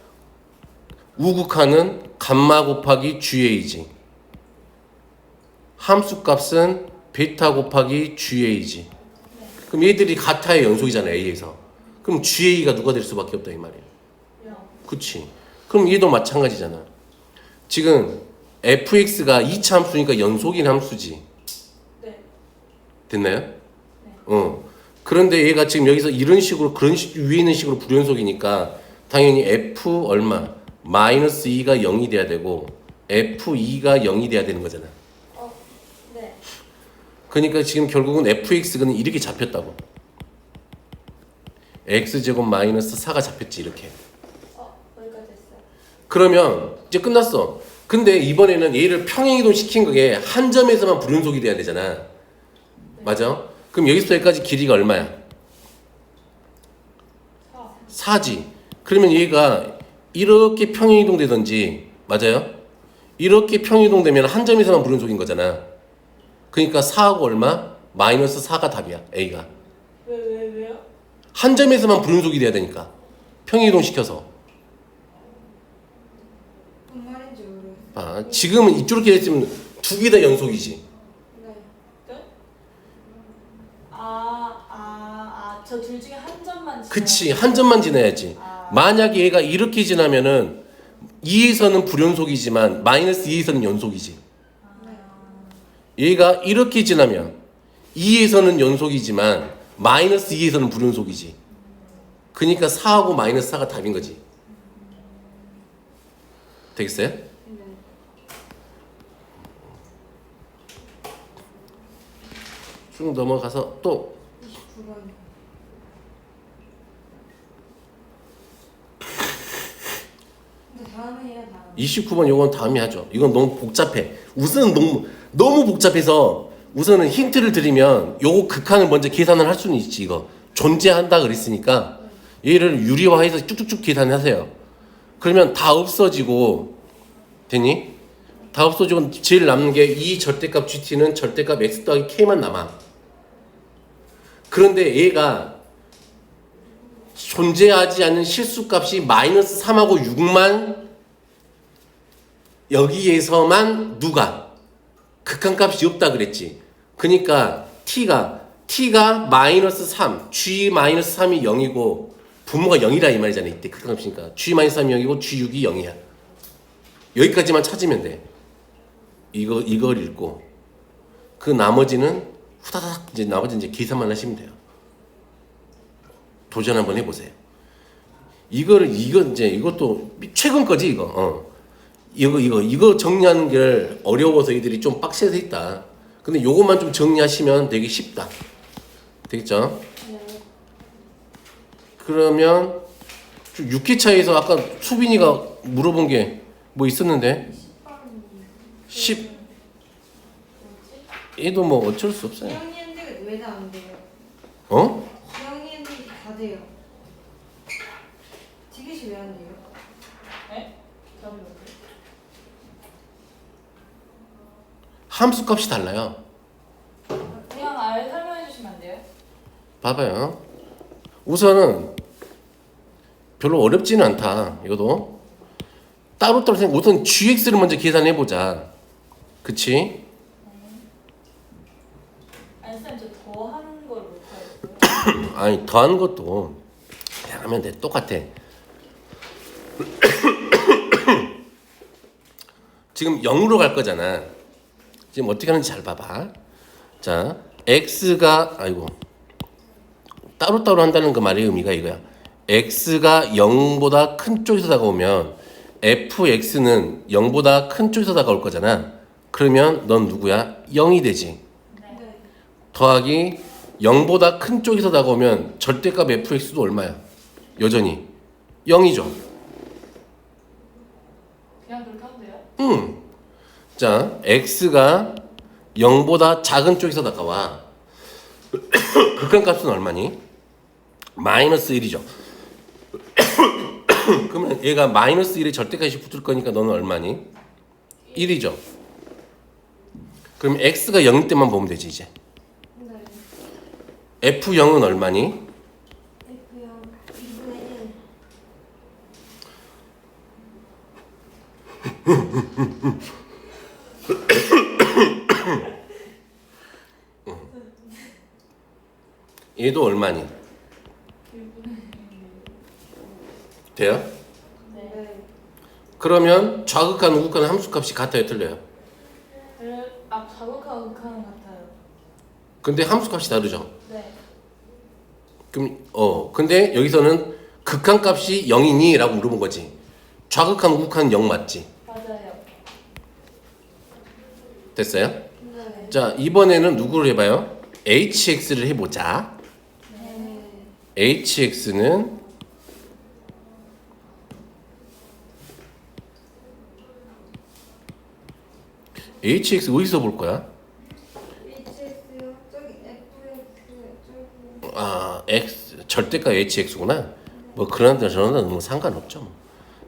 우극하는 감마 곱하기 GA지. 함수 값은 베타 곱하기 GA지. 그럼 얘들이 같아야 연속이잖아 A에서. 그럼 GA가 누가 될 수밖에 없다 이 말이야. 영. 그치? 그럼 얘도 마찬가지잖아. 지금 fx가 2차 함수니까 연속인 함수지. 네. 됐나요? 그런데 얘가 지금 여기서 이런 식으로 위에 있는 식으로 불연속이니까 당연히 f 얼마? 마이너스 2가 0이 돼야 되고 f2가 0이 돼야 되는 거잖아. 네. 그러니까 지금 결국은 fx는 이렇게 잡혔다고. x제곱 마이너스 4가 잡혔지 이렇게. 거기까지 했어요. 그러면 이제 끝났어. 근데 이번에는 얘를 평행이동 시킨 거게 한 점에서만 불연속이 돼야 되잖아. 맞아? 그럼 여기서 여기까지 길이가 얼마야? 4. 4지. 그러면 얘가 이렇게 평행이동 되든지 맞아요? 이렇게 평행이동 되면 한 점에서만 불연속인 거잖아. 그러니까 4하고 얼마? 마이너스 4가 답이야. A가. 왜요? 한 점에서만 불연속이 돼야 되니까. 평행이동 시켜서. 뭔 말인지 모르겠어요. 아, 지금은 이쪽으로 했으면 두 개 다 연속이지. 네. 끝? 저 둘 중에 한 점만 지나요. 그치. 한 점만 지나야지. 만약에 얘가 이렇게 지나면은 2에서는 불연속이지만 마이너스 2에서는 연속이지. 얘가 이렇게 지나면 2에서는 연속이지만 마이너스 2에서는 불연속이지. 그러니까 4하고 마이너스 4가 답인 거지. 되겠어요? 네. 쭉 넘어가서 또 29번. 근데 다음에 해요, 다음. 29번 요건 다음에 하죠. 이건 너무 복잡해. 우선은 너무 복잡해서 우선은 힌트를 드리면 요거 극한을 먼저 계산을 할 수는 있지. 이거 존재한다 그랬으니까 얘를 유리화해서 쭉쭉쭉 계산하세요. 그러면 다 없어지고 되니? 다 없어지고 제일 남는 게 이 절대값 GT는 절대값 X 더하기 K만 남아. 그런데 얘가 존재하지 않는 실수값이 마이너스 3하고 6만 여기에서만 누가 극한값이 없다 그랬지. 그러니까 t가 마이너스 3, g 마이너스 3이 0이고 분모가 0이라 이 말이잖아. 이때 극한값이니까 g 마이너스 3이 0이고 g6이 0이야. 여기까지만 찾으면 돼. 이걸 읽고 그 나머지는 후다닥 나머지는 계산만 하시면 돼요. 도전 한번 해보세요. 이것도 최근 거지 이거. 이거 정리하는 게 어려워서 이들이 좀 빡세서 있다. 근데 요것만 좀 정리하시면 되게 쉽다. 되겠죠? 네. 그러면 6기차에서 아까 수빈이가 물어본 게 뭐 있었는데 10 얘도 뭐 어쩔 수 없어요. 기영이 핸드가 왜 다 안 돼요? 어? 기영이 핸드 다 돼요. 티켓이 왜 안 돼요? 네? 답이 뭐예요? 함수 값이 달라요. 그냥 아예 설명해 주시면 안 돼요? 봐봐요. 우선은 별로 어렵지는 않다. 이것도 따로따로 생각. 우선 gx를 먼저 계산해 보자. 그치? 아니 쌤, 저 더 하는 걸 못하겠어요. 아니 더하는 것도 그냥 하면 돼. 똑같아. 지금 0으로 갈 거잖아. 지금 어떻게 하는지 잘 봐봐. 자, x가 따로따로 한다는 그 말의 의미가 이거야. x가 0보다 큰 쪽에서 다가오면 fx는 0보다 큰 쪽에서 다가올 거잖아. 그러면 넌 누구야? 0이 되지. 네. 더하기 0보다 큰 쪽에서 다가오면 절대값 fx도 얼마야? 여전히 0이죠. 그냥 그렇게 하면 돼요? 자, x가 0보다 작은 쪽에서 다가와. 극한값은 얼마니? 마이너스 1이죠. 그러면 얘가 마이너스 1에 절대값이 붙을 거니까 너는 얼마니? 1이죠. 그럼 x가 0일 때만 보면 되지 이제. 네. f0은 얼마니? F요 2분의 1. 얘도 얼마니? 돼요? 네. 네. 그러면 좌극한 우극한 함수값이 같아요, 틀려요? 자극하고 극하는 같아요. 근데 함수값이 다르죠. 네. 그럼 근데 여기서는 극한값이 0이니? 라고 물어본 거지. 좌극한 우극한 0 맞지? 맞아요. 됐어요? 네. 자, 이번에는 누구를 해봐요? hx를 해보자. 네. hx는 hx 어디서 볼 거야? HX요? 저기 FX 저기. x 절대값 hx구나. 뭐 그런다 저런다 뭐 상관없죠. 뭐.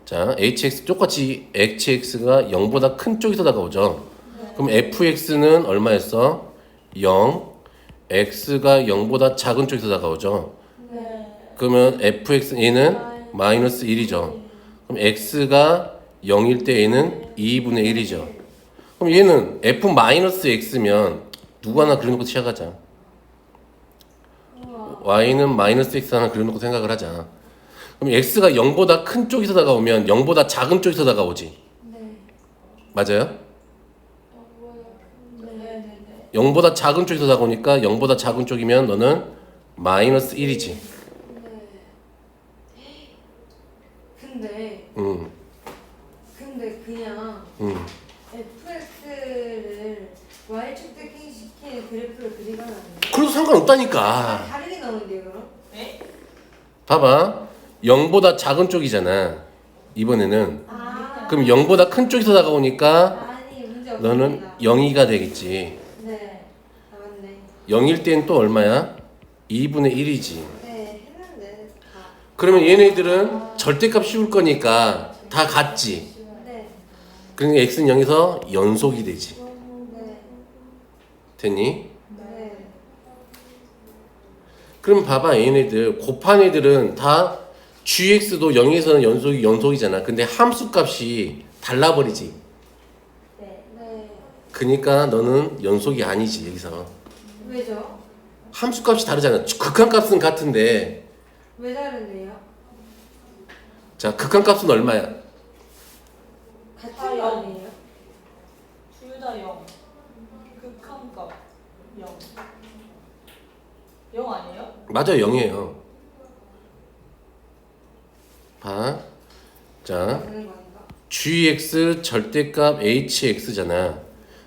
자, hx 똑같이 hx가 0보다 큰 쪽에서 다가오죠. 그럼 fx는 얼마였어? 0. x가 0보다 작은 쪽에서 다가오죠. 네. 그러면 fx 얘는 마이너스 1이죠. 그럼 x가 0일 때 얘는 2분의 1이죠. 그럼 얘는 f 마이너스 x면 누구 하나 그려놓고 시작하자. y는 마이너스 x 하나 그려놓고 생각을 하자. 그럼 x가 0보다 큰 쪽에서 다가오면 0보다 작은 쪽에서 다가오지. 네. 맞아요? 네네네. 0보다 작은 쪽에서 다가오니까 0보다 작은 쪽이면 너는 마이너스 1이지. 네. 근데 그냥 fx를 y축 대칭시키는 그래프를 그리거나 안 돼요? 그래도 상관없다니까. 다르게 나오는데요, 그럼? 네? 봐봐. 0보다 작은 쪽이잖아. 이번에는. 아. 그럼 0보다 큰 쪽에서 다가오니까 아니, 문제 없습니다. 너는 0이가 되겠지. 네. 아, 맞네. 0일 땐 또 얼마야? 2분의 1이지. 네, 했는데 다. 그러면 얘네들은 절대값 씌울 거니까 다 같지. 네. 그러니까 x는 0에서 연속이 되지. 네. 됐니? 네. 그럼 봐봐. 얘네들 곱한 애들은 다 gx도 0에서는 연속이잖아. 근데 함수값이 달라버리지. 네. 네. 그러니까 너는 연속이 아니지 여기서. 왜죠? 함수값이 다르잖아. 극한값은 같은데. 왜 다른데요? 자, 극한값은 얼마야? 같은 다 거 영. 아니에요? 둘 다 0. 극한값 0. 0 아니에요? 맞아요, 0이에요. 봐. 자, 다른 거 아닌가? gx 절대값 hx잖아.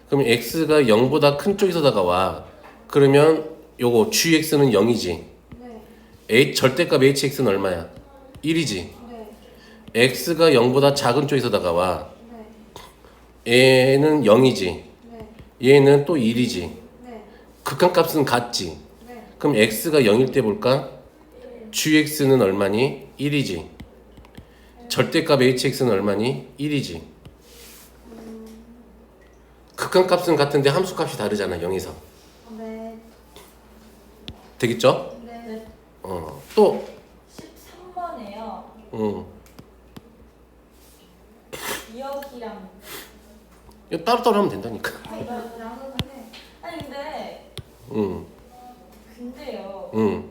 그럼 x가 0보다 큰 쪽에서 다가와. 그러면 요거 gx는 0이지. 네. 절대값 hx는 얼마야? 1이지. 네. x가 0보다 작은 쪽에서 다가와. 네. 얘는 0이지. 네. 얘는 또 1이지. 네. 극한값은 같지. 네. 그럼 x가 0일 때 볼까? gx는 얼마니? 1이지. 절대값 hx는 얼마니? 1이지. 극한값은 같은데 함수값이 다르잖아. 0에서. 네. 되겠죠? 네. 또 13번에요. 2억이랑 이거 따로따로 하면 된다니까. 나눠서 해. 아니 근데 응. 근데요. 응.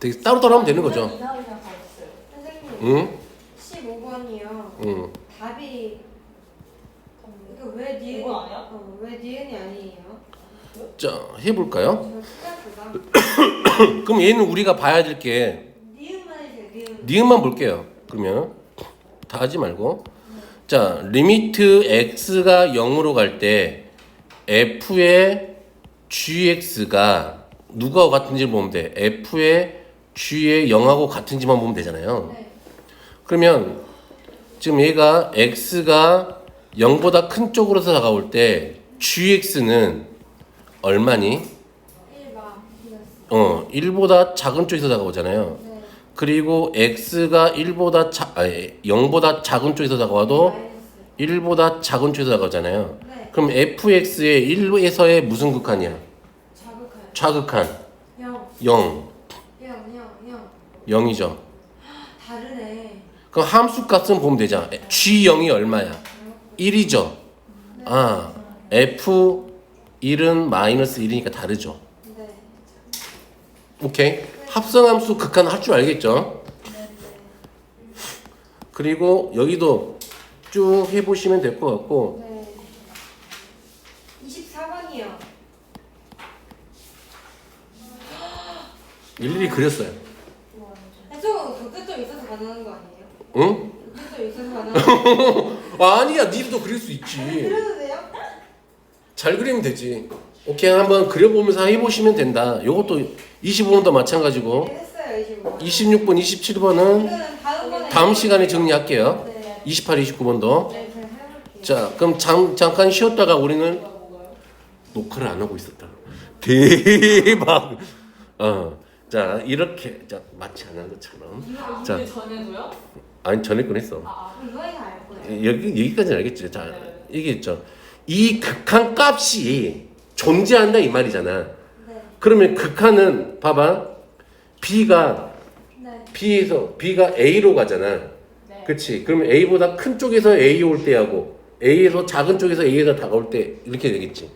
되게 따로따로 하면 되는 거죠. 이상하게 생각하셨어요. 선생님. 응? 15번이요. 응. 답이 이거 왜 니은? 이거 아니야? 왜 니은이 아니에요? 자, 해볼까요? 저 스타트가 그럼 얘는 우리가 봐야 될 게 니은만 해주세요. 니은. 니은만 볼게요. 그러면 다 하지 말고 자, 리미트 x가 0으로 갈 때 f의 gx가 누구하고 같은지 보면 돼. f의 g의 0하고 같은지만 보면 되잖아요. 네. 그러면 지금 얘가 x가 0보다 큰 쪽으로서 다가올 때 gx는 얼마니? 1번. 1보다 작은 쪽에서 다가오잖아요. 네. 그리고 x가 0보다 작은 쪽에서 다가와도 마이너스. 1보다 작은 쪽에서 다가오잖아요. 네. 그럼 fx의 1에서의 무슨 극한이야? 자극한. 좌극한 0. 0, 0. 0이죠. 다르네. 그럼 함수 값은 보면 되잖아. g0이 얼마야? 1이죠. 아, f1은 마이너스 1이니까 다르죠. 네. 오케이. 합성함수 극한 할 줄 알겠죠? 그리고 여기도 쭉 해보시면 될 것 같고 네. 24번이요. 일일이 그렸어요. 저거 그쪽 있어서 가능한 거 아니에요? 응? 그쪽 있어서 가능한 거 아니야, 니도 그릴 수 있지. 그려도 돼요? 잘 그리면 되지. 오케이, 한번 그려보면서 해보시면 된다. 요것도 25번도 마찬가지고 네, 했어요. 25번. 26번, 27번은 이거는 다음번에 다음 시간에 정리할게요. 네. 28, 29번도. 네, 그냥 해볼게요. 자, 그럼 잠깐 쉬었다가 우리는 녹화를 안 하고 있었다. 대박. 자, 이렇게 자 마치 안 한 것처럼. 이거 자. 전에도요? 아니 전에 꺼냈어. 이거에서 알 거예요. 여기까지는 알겠지. 자, 이게 있죠. 이 극한 값이 존재한다 이 말이잖아. 네. 그러면 극한은 봐봐. B가 네. B가 A로 가잖아. 네. 그렇지. 그러면 A보다 큰 쪽에서 A 올 때하고 A에서 작은 쪽에서 A에서 다가올 때 이렇게 되겠지.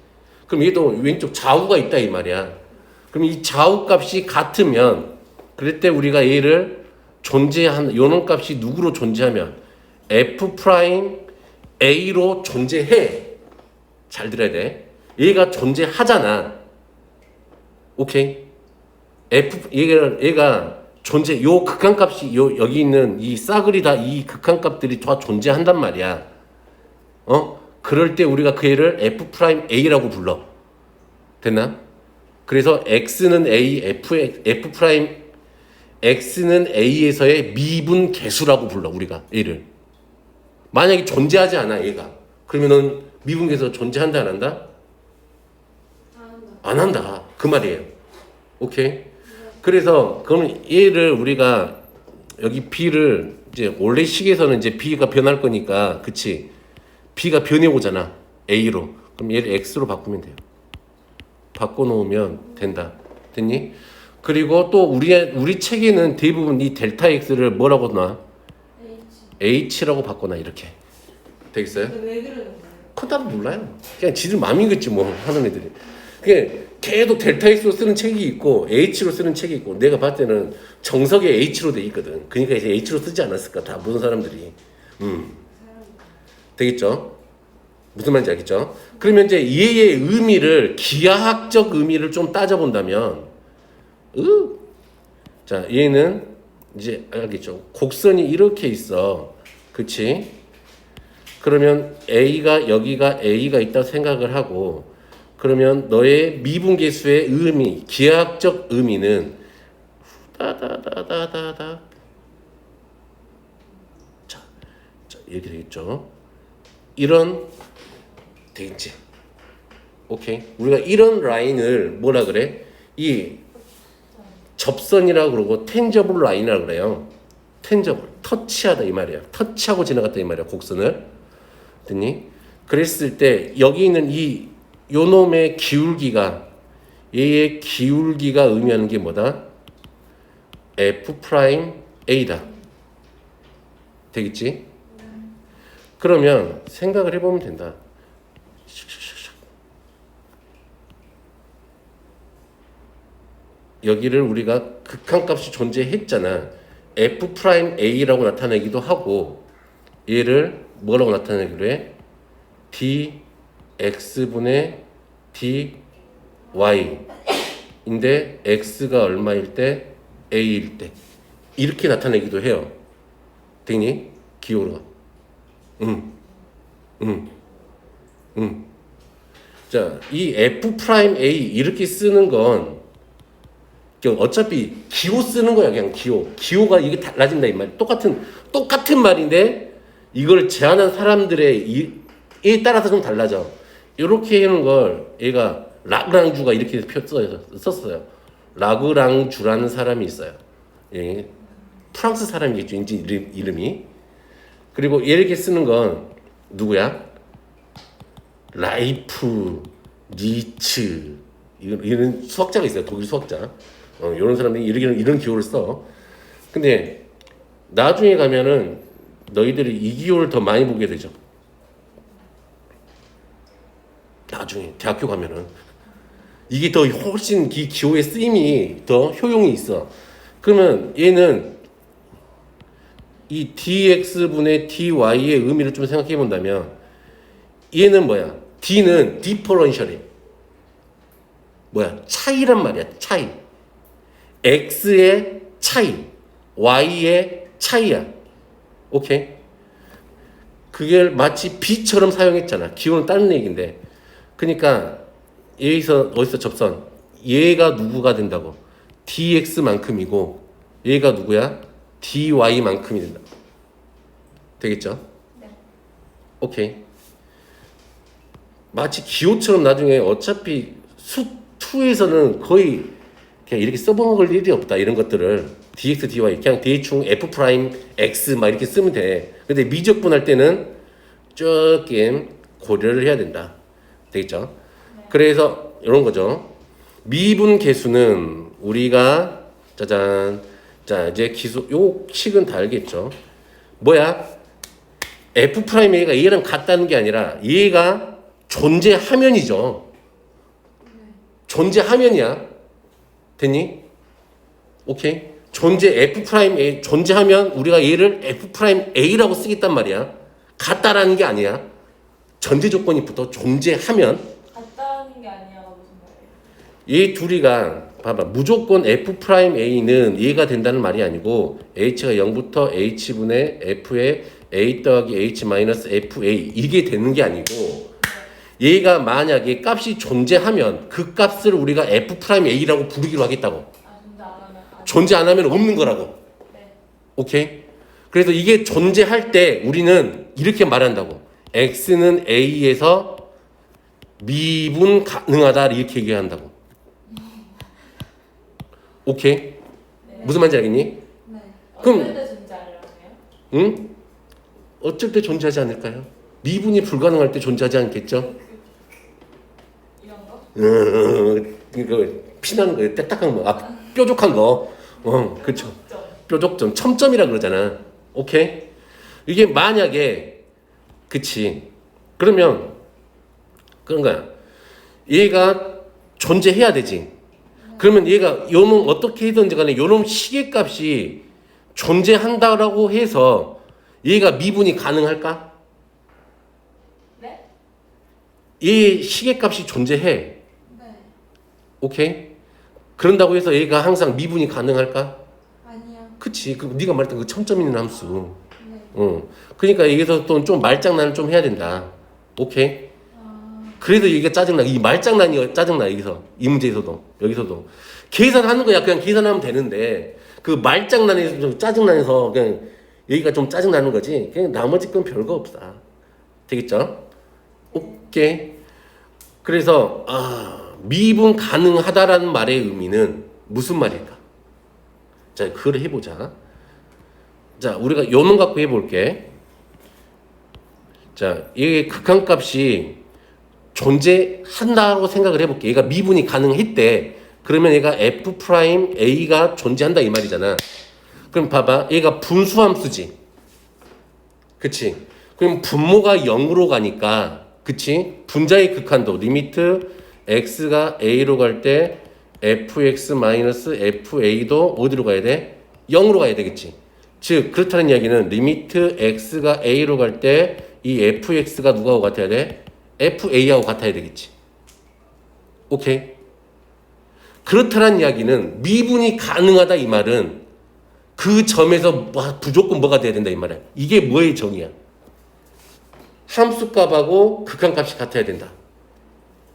그럼 얘도 왼쪽 좌우가 있다 이 말이야. 그럼 이 좌우 값이 같으면 그럴 때 우리가 얘를 요놈 값이 누구로 존재하면 F 프라임 A로 존재해. 잘 들어야 돼. 얘가 존재하잖아. 오케이. 얘가 요 극한값이 여기 있는 이 싸그리 다 이 극한값들이 다 존재한단 말이야. 그럴 때 우리가 그 애를 F 프라임 A라고 불러. 됐나? 그래서 X는 A, F 프라임 X는 A에서의 미분 계수라고 불러 우리가 얘를. 만약에 존재하지 않아 얘가. 그러면은 미분 계수가 존재한다 안 한다? 안 한다. 그 말이에요. 오케이. 그래서 그러면 얘를 우리가 여기 B를 이제 원래 식에서는 이제 B가 변할 거니까 그치? B가 변해 오잖아. A로. 그럼 얘를 X로 바꾸면 돼요. 바꿔놓으면 된다. 됐니? 그리고 또 우리 책에는 대부분 이 델타 X를 뭐라고 놔? H라고 바꿔놔 이렇게. 되겠어요? 근데 왜 그러는 거예요? 커다도 몰라요. 그냥 지들 마음이겠지 뭐 하는 애들이. 그게 걔도 델타 X로 쓰는 책이 있고 H로 쓰는 책이 있고 내가 봤을 때는 정석에 H로 돼 있거든. 그러니까 이제 H로 쓰지 않았을까 다 모든 사람들이. 되겠죠? 무슨 말인지 알겠죠? 그러면 이제 얘의 의미를 기하학적 의미를 좀 따져본다면 자 얘는 이제 알겠죠? 곡선이 이렇게 있어. 그치? 그러면 여기가 A가 있다고 생각을 하고 그러면 너의 미분계수의 의미, 기하학적 의미는 다다다다다다 자 이렇게 되겠죠? 이런 되겠지? 오케이? 우리가 이런 라인을 뭐라 그래? 이 접선이라고 그러고 텐저블 라인이라고 그래요. 텐저블, 터치하다 이 말이야. 터치하고 지나갔다 이 말이야. 곡선을. 됐니? 그랬을 때 여기 있는 요놈의 기울기가 얘의 기울기가 의미하는 게 뭐다? F 프라임 A다. 되겠지? 그러면 생각을 해보면 된다. 여기를 우리가 극한값이 존재했잖아. F 프라임 A라고 나타내기도 하고 얘를 뭐라고 나타내기로 해? dx분의 dy인데 x가 얼마일 때? a일 때 이렇게 나타내기도 해요. 되니? 기호로. 자, 이 F 프라임 A 이렇게 쓰는 건 그냥 어차피 기호 쓰는 거야. 그냥 기호가 이게 달라진다 이 말. 똑같은 말인데 이걸 제안한 사람들의 에 따라서 좀 달라져. 이렇게 하는 걸 얘가 라그랑주가 이렇게 썼어요. 라그랑주라는 사람이 있어요. 예. 프랑스 사람이겠죠. 이름이. 그리고 이렇게 쓰는 건 누구야? 라이프 니츠 이런 수학자가 있어요. 독일 수학자. 이런 사람들이 이런 기호를 써. 근데 나중에 가면은 너희들이 이 기호를 더 많이 보게 되죠. 나중에 대학교 가면은 이게 더 훨씬 이 기호의 쓰임이 더 효용이 있어. 그러면 얘는 이 dx분의 dy의 의미를 좀 생각해 본다면 얘는 뭐야? d는 디퍼런셜이 뭐야? 차이란 말이야. 차이. x의 차이, y의 차이야. 오케이? 그게 마치 b처럼 사용했잖아. 기호는 다른 얘기인데. 그러니까 여기서 어디서 접선? 얘가 누구가 된다고? dx만큼이고 얘가 누구야? dy만큼이 된다. 되겠죠? 네. 오케이. 마치 기호처럼 나중에 어차피 수 2에서는 거의 그냥 이렇게 써먹을 일이 없다. 이런 것들을 dx, dy 그냥 대충 f 프라임 x 막 이렇게 쓰면 돼. 근데 미적분 할 때는 조금 고려를 해야 된다. 되겠죠? 네. 그래서 이런 거죠. 미분 계수는 우리가 짜잔. 자, 이제 기수 요 식은 다 알겠죠? 뭐야? f 프라임 a가 얘랑 같다는 게 아니라 얘가 존재하면이죠. 존재하면이야. 됐니? 오케이. f 프라임 a 존재하면 우리가 얘를 f 프라임 a라고 쓰겠단 말이야. 같다라는 게 아니야. 전제 조건이 붙어. 존재하면. 같다는 게 아니야가 무슨 말이에요? 얘 둘이가 봐봐. 무조건 f 프라임 a는 얘가 된다는 말이 아니고 h가 0부터 h분의 f의 a 더하기 h 마이너스 fa 이게 되는 게 아니고 얘가 만약에 값이 존재하면 그 값을 우리가 f 프라임 a라고 부르기로 하겠다고. 존재 안 하면 존재 안 하면 없는 거라고. 네. 오케이? 그래서 이게 존재할 때 우리는 이렇게 말한다고. x는 a에서 미분 가능하다 이렇게 얘기한다고. 오케이? 네. 무슨 말인지 알겠니? 네. 그럼- 어떨 때 존재하려나요? 응? 어쩔 때 존재하지 않을까요? 미분이 불가능할 때 존재하지 않겠죠? 이런 거? 이거 피나는 거, 딱딱한 거, 뾰족한 거. 그쵸. 뾰족점, 첨점이라 그러잖아. 오케이? 이게 만약에, 그치. 그러면, 그런 거야. 얘가 존재해야 되지. 그러면 얘가 요놈 어떻게 해든지 간에 요놈 시계값이 존재한다라고 해서 얘가 미분이 가능할까? 네? 얘 시계값이 존재해. 네. 오케이? 그런다고 해서 얘가 항상 미분이 가능할까? 아니요. 그치. 그 네가 말했던 그 첨점 있는 함수. 네. 그러니까 여기서 또 좀 말장난을 좀 해야 된다. 오케이? 그래도 이게 짜증나. 이 말장난이 짜증나. 여기서. 이 문제에서도. 여기서도. 계산하는 거야. 그냥 계산하면 되는데 그 말장난에서 좀 짜증나서 그냥 여기가 좀 짜증나는 거지. 그냥 나머지 건 별거 없어. 되겠죠? 오케이. 그래서 미분 가능하다라는 말의 의미는 무슨 말일까? 자, 그걸 해보자. 자, 우리가 요놈 갖고 해볼게. 자, 이게 극한값이 존재한다고 생각을 해볼게. 얘가 미분이 가능했대. 그러면 얘가 f 프라임 a가 존재한다 이 말이잖아. 그럼 봐봐. 얘가 분수함수지. 그치? 그럼 분모가 0으로 가니까, 그치? 분자의 극한도 리미트 x가 a로 갈 때 fx 마이너스 fa도 어디로 가야 돼? 0으로 가야 되겠지. 즉 그렇다는 이야기는 리미트 x가 a로 갈 때 이 fx가 누구하고 같아야 돼? fa하고 같아야 되겠지. 오케이? 그렇다는 이야기는 미분이 가능하다 이 말은 그 점에서 무조건 뭐가 돼야 된다 이 말이야. 이게 뭐의 정의야? 함수값하고 극한값이 같아야 된다.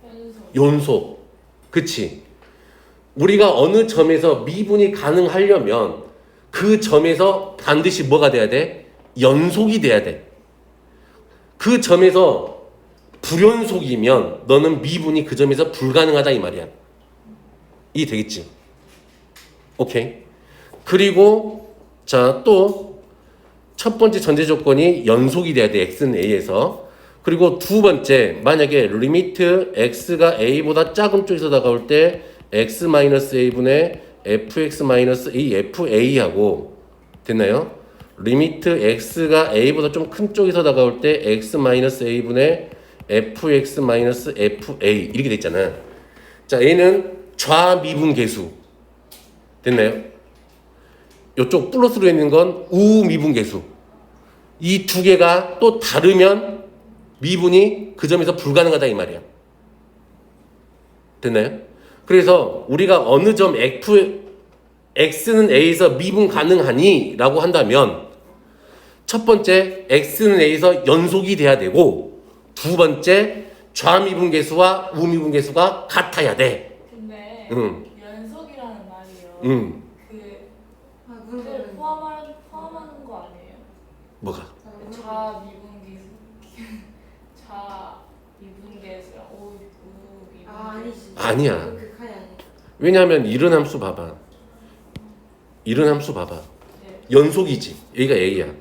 연속. 연속. 그치? 우리가 어느 점에서 미분이 가능하려면 그 점에서 반드시 뭐가 돼야 돼? 연속이 돼야 돼. 그 점에서 불연속이면 너는 미분이 그 점에서 불가능하다 이 말이야. 이해되겠지? 오케이. 그리고 자, 또 첫 번째 전제 조건이 연속이 돼야 돼. x는 a에서. 그리고 두 번째, 만약에 리미트 x가 a보다 작은 쪽에서 다가올 때 x-a분의 fx-이 fa하고 됐나요? 리미트 x가 a보다 좀 큰 쪽에서 다가올 때 x-a분의 fx-fa 이렇게 돼 있잖아. 자, 얘는 좌미분계수 됐나요? 이쪽 플러스로 있는 건 우미분계수. 이 두 개가 또 다르면 미분이 그 점에서 불가능하다 이 말이야. 됐나요? 그래서 우리가 어느 점 x는 a에서 미분 가능하니? 라고 한다면 첫 번째 x는 a에서 연속이 돼야 되고 두 번째 좌미분계수와 우미분계수가 같아야 돼. 근데 응. 연속이라는 말이요. 응. 그를 포함하는 거 아니에요? 뭐가? 자미분계수랑 우미분계수. 아니지. 아니야. 극한이 아니야. 왜냐하면 이런 함수 봐봐. 이런 함수 봐봐. 네. 연속이지. 얘가 a야. 네.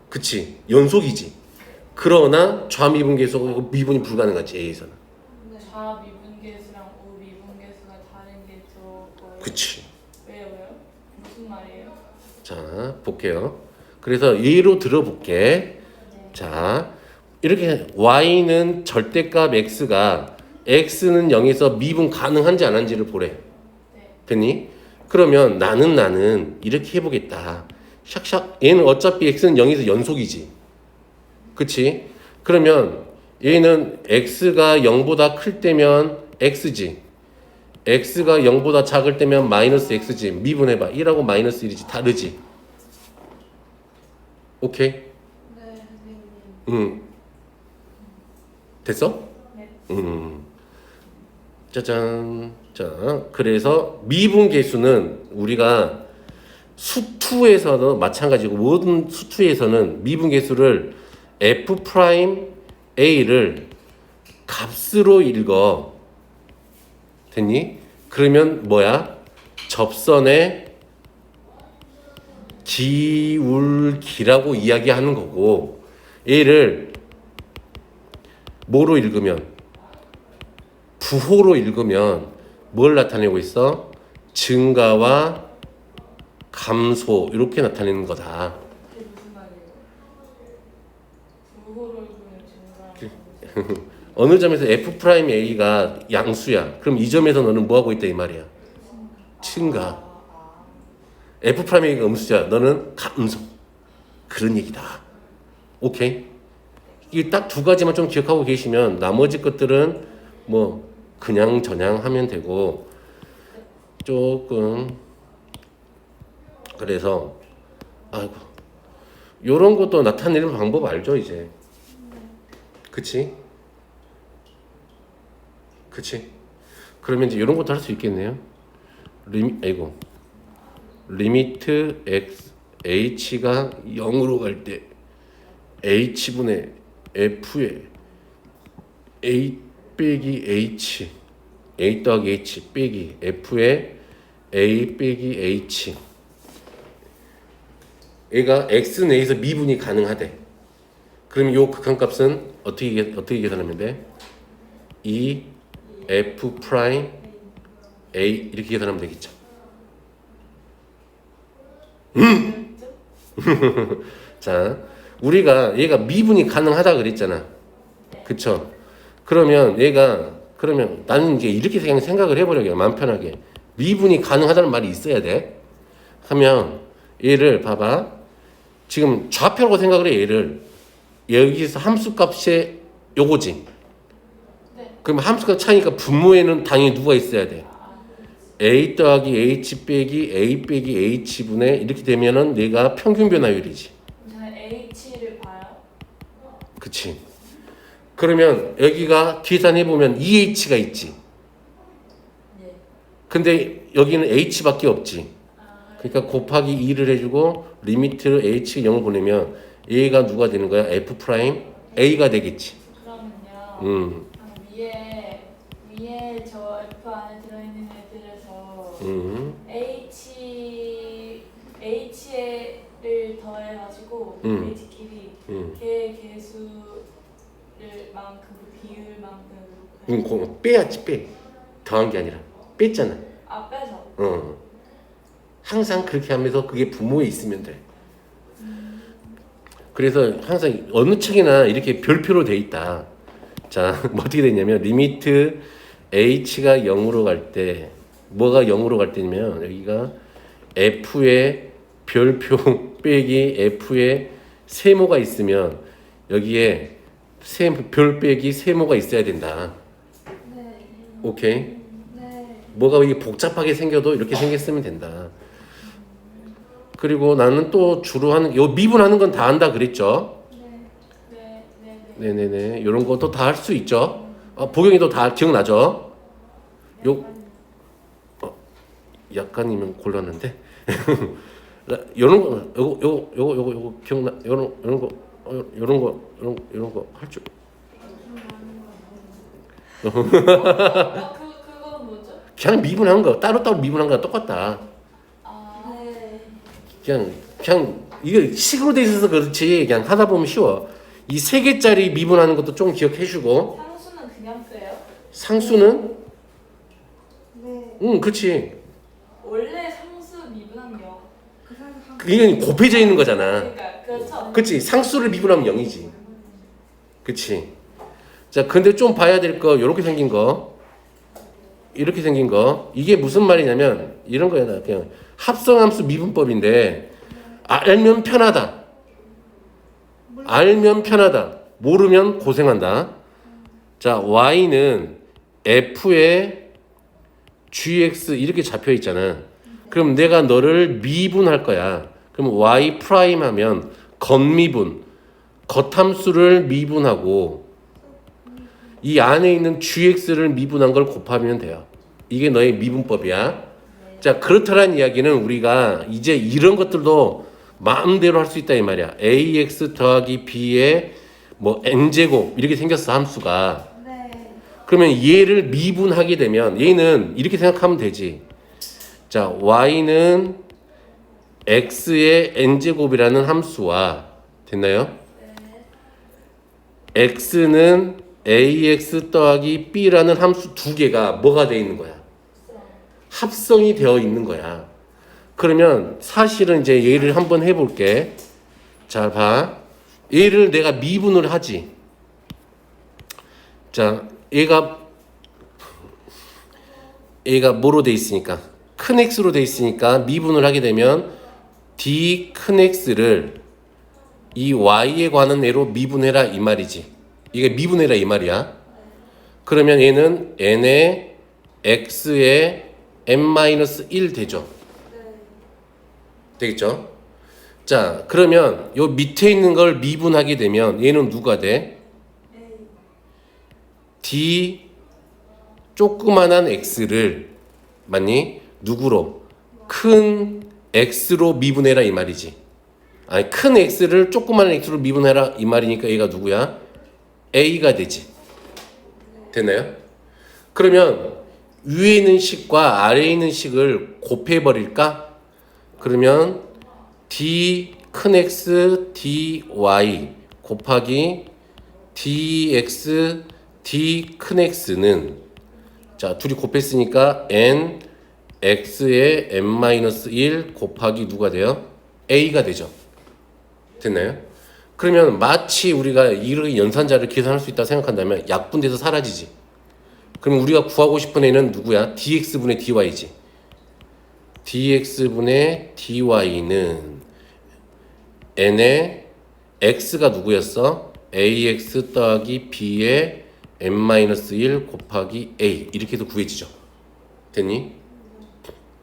그치? 연속이지. 그러나 좌미분계수하고 미분이 불가능하지 a에서는. 네. 자미분계수랑 우미분계수가 다른 게 저거예요. 그치? 왜요? 무슨 말이에요? 자, 볼게요. 그래서 예로 들어볼게. 네. 자, 이렇게 y는 절대값 x가 x는 0에서 미분 가능한지 안 한지를 보래. 네. 됐니? 그러면 나는 이렇게 해보겠다. 샥샥. 얘는 어차피 x는 0에서 연속이지. 그치? 그러면 얘는 x가 0보다 클 때면 x지. x가 0보다 작을 때면 마이너스 x지. 미분해봐. 1하고 마이너스 1이지. 다르지. 오케이? 네, 선생님. 응. 됐어? 네. 짜잔. 자, 그래서 미분계수는 우리가 수투에서도 마찬가지고 모든 수투에서는 미분계수를 f'a를 값으로 읽어. 됐니? 그러면 뭐야? 접선의 기울기라고 이야기하는 거고 얘를 뭐로 읽으면 부호로 읽으면 뭘 나타내고 있어? 증가와 감소 이렇게 나타내는 거다. 그게 무슨 말이에요? 부호를 그리면 증가. 어느 점에서 f'a가 양수야. 그럼 이 점에서 너는 뭐 하고 있다 이 말이야? 증가. f'a가 음수야. 너는 감소. 그런 얘기다. 오케이? 이 딱 두 가지만 좀 기억하고 계시면 나머지 것들은 뭐 그냥 저냥 하면 되고 조금 그래서 아이고 요런 것도 나타내는 방법 알죠 이제? 그치? 그치? 그러면 이제 이런 것도 할 수 있겠네요. 리미트 x h가 0으로 갈 때 h분의 f에 a 빼기 h a 더하기 h 빼기 f에 a 빼기 h 얘가 x는 a에서 미분이 가능하대. 그럼 요 극한값은 어떻게 계산하면 돼? 이 f 프라임 a 이렇게 계산하면 되겠죠. 자, 우리가 얘가 미분이 가능하다 그랬잖아. 그쵸? 그러면 나는 이제 이렇게 그냥 생각을 해보려고 마음 편하게. 미분이 가능하다는 말이 있어야 돼. 하면 얘를 봐봐. 지금 좌표라고 생각을 해. 얘를 여기서 함수값이 요거지. 네. 그럼 함수값 차이니까 분모에는 당연히 누가 있어야 돼? a 더하기 h 빼기 a 빼기 h분의 이렇게 되면은 얘가 평균 변화율이지. 저는 h를 봐요. 그치. 그러면 여기가 계산해보면 EH가 있지. 네. 근데 여기는 H밖에 없지. 아, 그러니까 곱하기 2를 해주고 리미트 H 0을 보내면 A가 누가 되는 거야? F 프라임 A가 되겠지. 그러면요. 위에 저 F 안에 들어있는 애들에서 H를 더해가지고 H끼리 걔 개수를 만큼 그 비율만큼 빼야지 빼. 더한 게 아니라 뺐잖아. 빼서 항상 그렇게 하면서 그게 부모에 있으면 돼. 그래서 항상 어느 책이나 이렇게 별표로 돼 있다. 자, 뭐 어떻게 되냐면 리미트 h가 0으로 갈 때 뭐가 0으로 갈 때냐면 여기가 f의 별표 빼기 f의 세모가 있으면 여기에 별 빼기 세모가 있어야 된다. 네. 오케이? 네. 뭐가 이게 복잡하게 생겨도 이렇게 생겼으면 된다. 그리고 나는 또 주로 하는 요 미분하는 건 다 한다 그랬죠? 네네네. 이런 것도 다 할 수 있죠. 보경이도 다 기억나죠? 약간이면 곤란한데. 이런 거 요거 기억나? 이런 거 할 줄. 그건 뭐죠? 그냥 미분한 거 따로따로 미분한 거랑 똑같다. 네. 그냥 이게 식으로 돼 있어서 그렇지 그냥 하다 보면 쉬워. 이 3개짜리 미분하는 것도 좀 기억해 주고. 상수는 그냥 빼요? 상수는 네. 그렇지. 원래 상수 미분하면 0. 그 사람 이건 곱해져 있는 거잖아. 그러니까 그렇죠. 그렇지. 상수를 미분하면 0이지. 그렇지. 자, 근데 좀 봐야 될 거 이렇게 생긴 거. 이렇게 생긴 거. 이게 무슨 말이냐면 이런 거야. 그냥 합성함수 미분법인데 알면 편하다. 알면 편하다. 모르면 고생한다. 자, y는 f의 gx 이렇게 잡혀 있잖아. 그럼 내가 너를 미분할 거야. 그럼 y 프라임 하면 겉미분, 겉함수를 미분하고 이 안에 있는 gx를 미분한 걸 곱하면 돼요. 이게 너의 미분법이야. 자, 그렇다는 이야기는 우리가 이제 이런 것들도 마음대로 할 수 있다 이 말이야. ax 더하기 b의 뭐 n제곱 이렇게 생겼어 함수가. 네. 그러면 얘를 미분하게 되면 얘는 이렇게 생각하면 되지. 자, y는 x의 n제곱이라는 함수와 됐나요? x는 ax 더하기 b라는 함수 두 개가 뭐가 돼 있는 거야? 합성이 되어 있는 거야. 그러면 사실은 이제 얘를 한번 해볼게. 자, 봐. 얘를 내가 미분을 하지. 자, 얘가 뭐로 돼 있으니까 큰 x로 돼 있으니까 미분을 하게 되면 d 큰 x를 이 y에 관한 애로 미분해라 이 말이지. 이게 미분해라 이 말이야. 그러면 얘는 n의 x의 n-1 되죠. 되겠죠? 자, 그러면 요 밑에 있는 걸 미분하게 되면 얘는 누가 돼? d 조그만한 x를 맞니? 누구로? 큰 x로 미분해라 이 말이지. 아니, 큰 x를 조그만한 x로 미분해라 이 말이니까 얘가 누구야? a가 되지. 됐나요? 그러면 위에 있는 식과 아래에 있는 식을 곱해버릴까? 그러면 d 큰 x dy 곱하기 dx d 큰 x는 자 둘이 곱했으니까 n x의 n-1 곱하기 누가 돼요? a가 되죠. 됐나요? 그러면 마치 우리가 이렇게 연산자를 계산할 수 있다 생각한다면 약분돼서 사라지지. 그럼 우리가 구하고 싶은 애는 누구야? dx분의 dy지. dx분의 dy는 n의 x가 누구였어? ax 더하기 b의 n-1 곱하기 a 이렇게 해서 구해지죠. 됐니?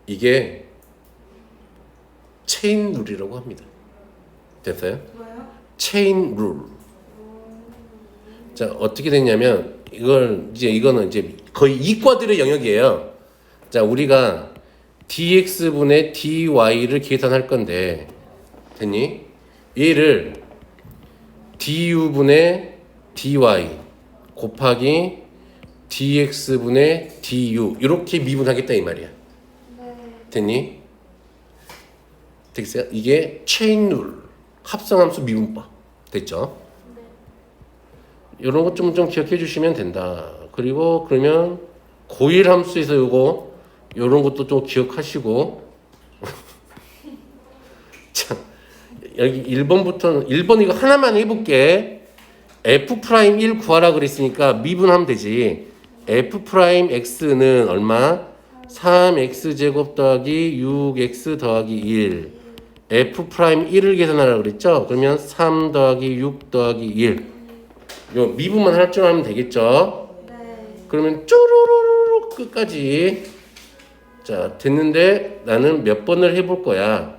이게 체인 룰이라고 합니다. 됐어요? 뭐요? 체인 룰. 자, 어떻게 됐냐면 이거는 이제 거의 이과들의 영역이에요. 자, 우리가 dx분의 dy를 계산할 건데 됐니? 얘를 du분의 dy 곱하기 dx분의 du 이렇게 미분하겠다 이 말이야. 네. 됐니? 됐어요? 이게 체인룰 합성함수 미분법 됐죠? 이런 것 좀 기억해 주시면 된다. 그리고 그러면 고일 함수에서 요거 이런 것도 좀 기억하시고 자 여기 1번 이거 하나만 해볼게. f'1 구하라 그랬으니까 미분하면 되지. f'x는 얼마? 3x제곱 더하기 6x 더하기 1 f'1을 계산하라 그랬죠? 그러면 3 더하기 6 더하기 1 요 미분만 할 줄 알면 되겠죠? 네. 그러면 쪼르르르 끝까지 자 됐는데 나는 몇 번을 해볼 거야.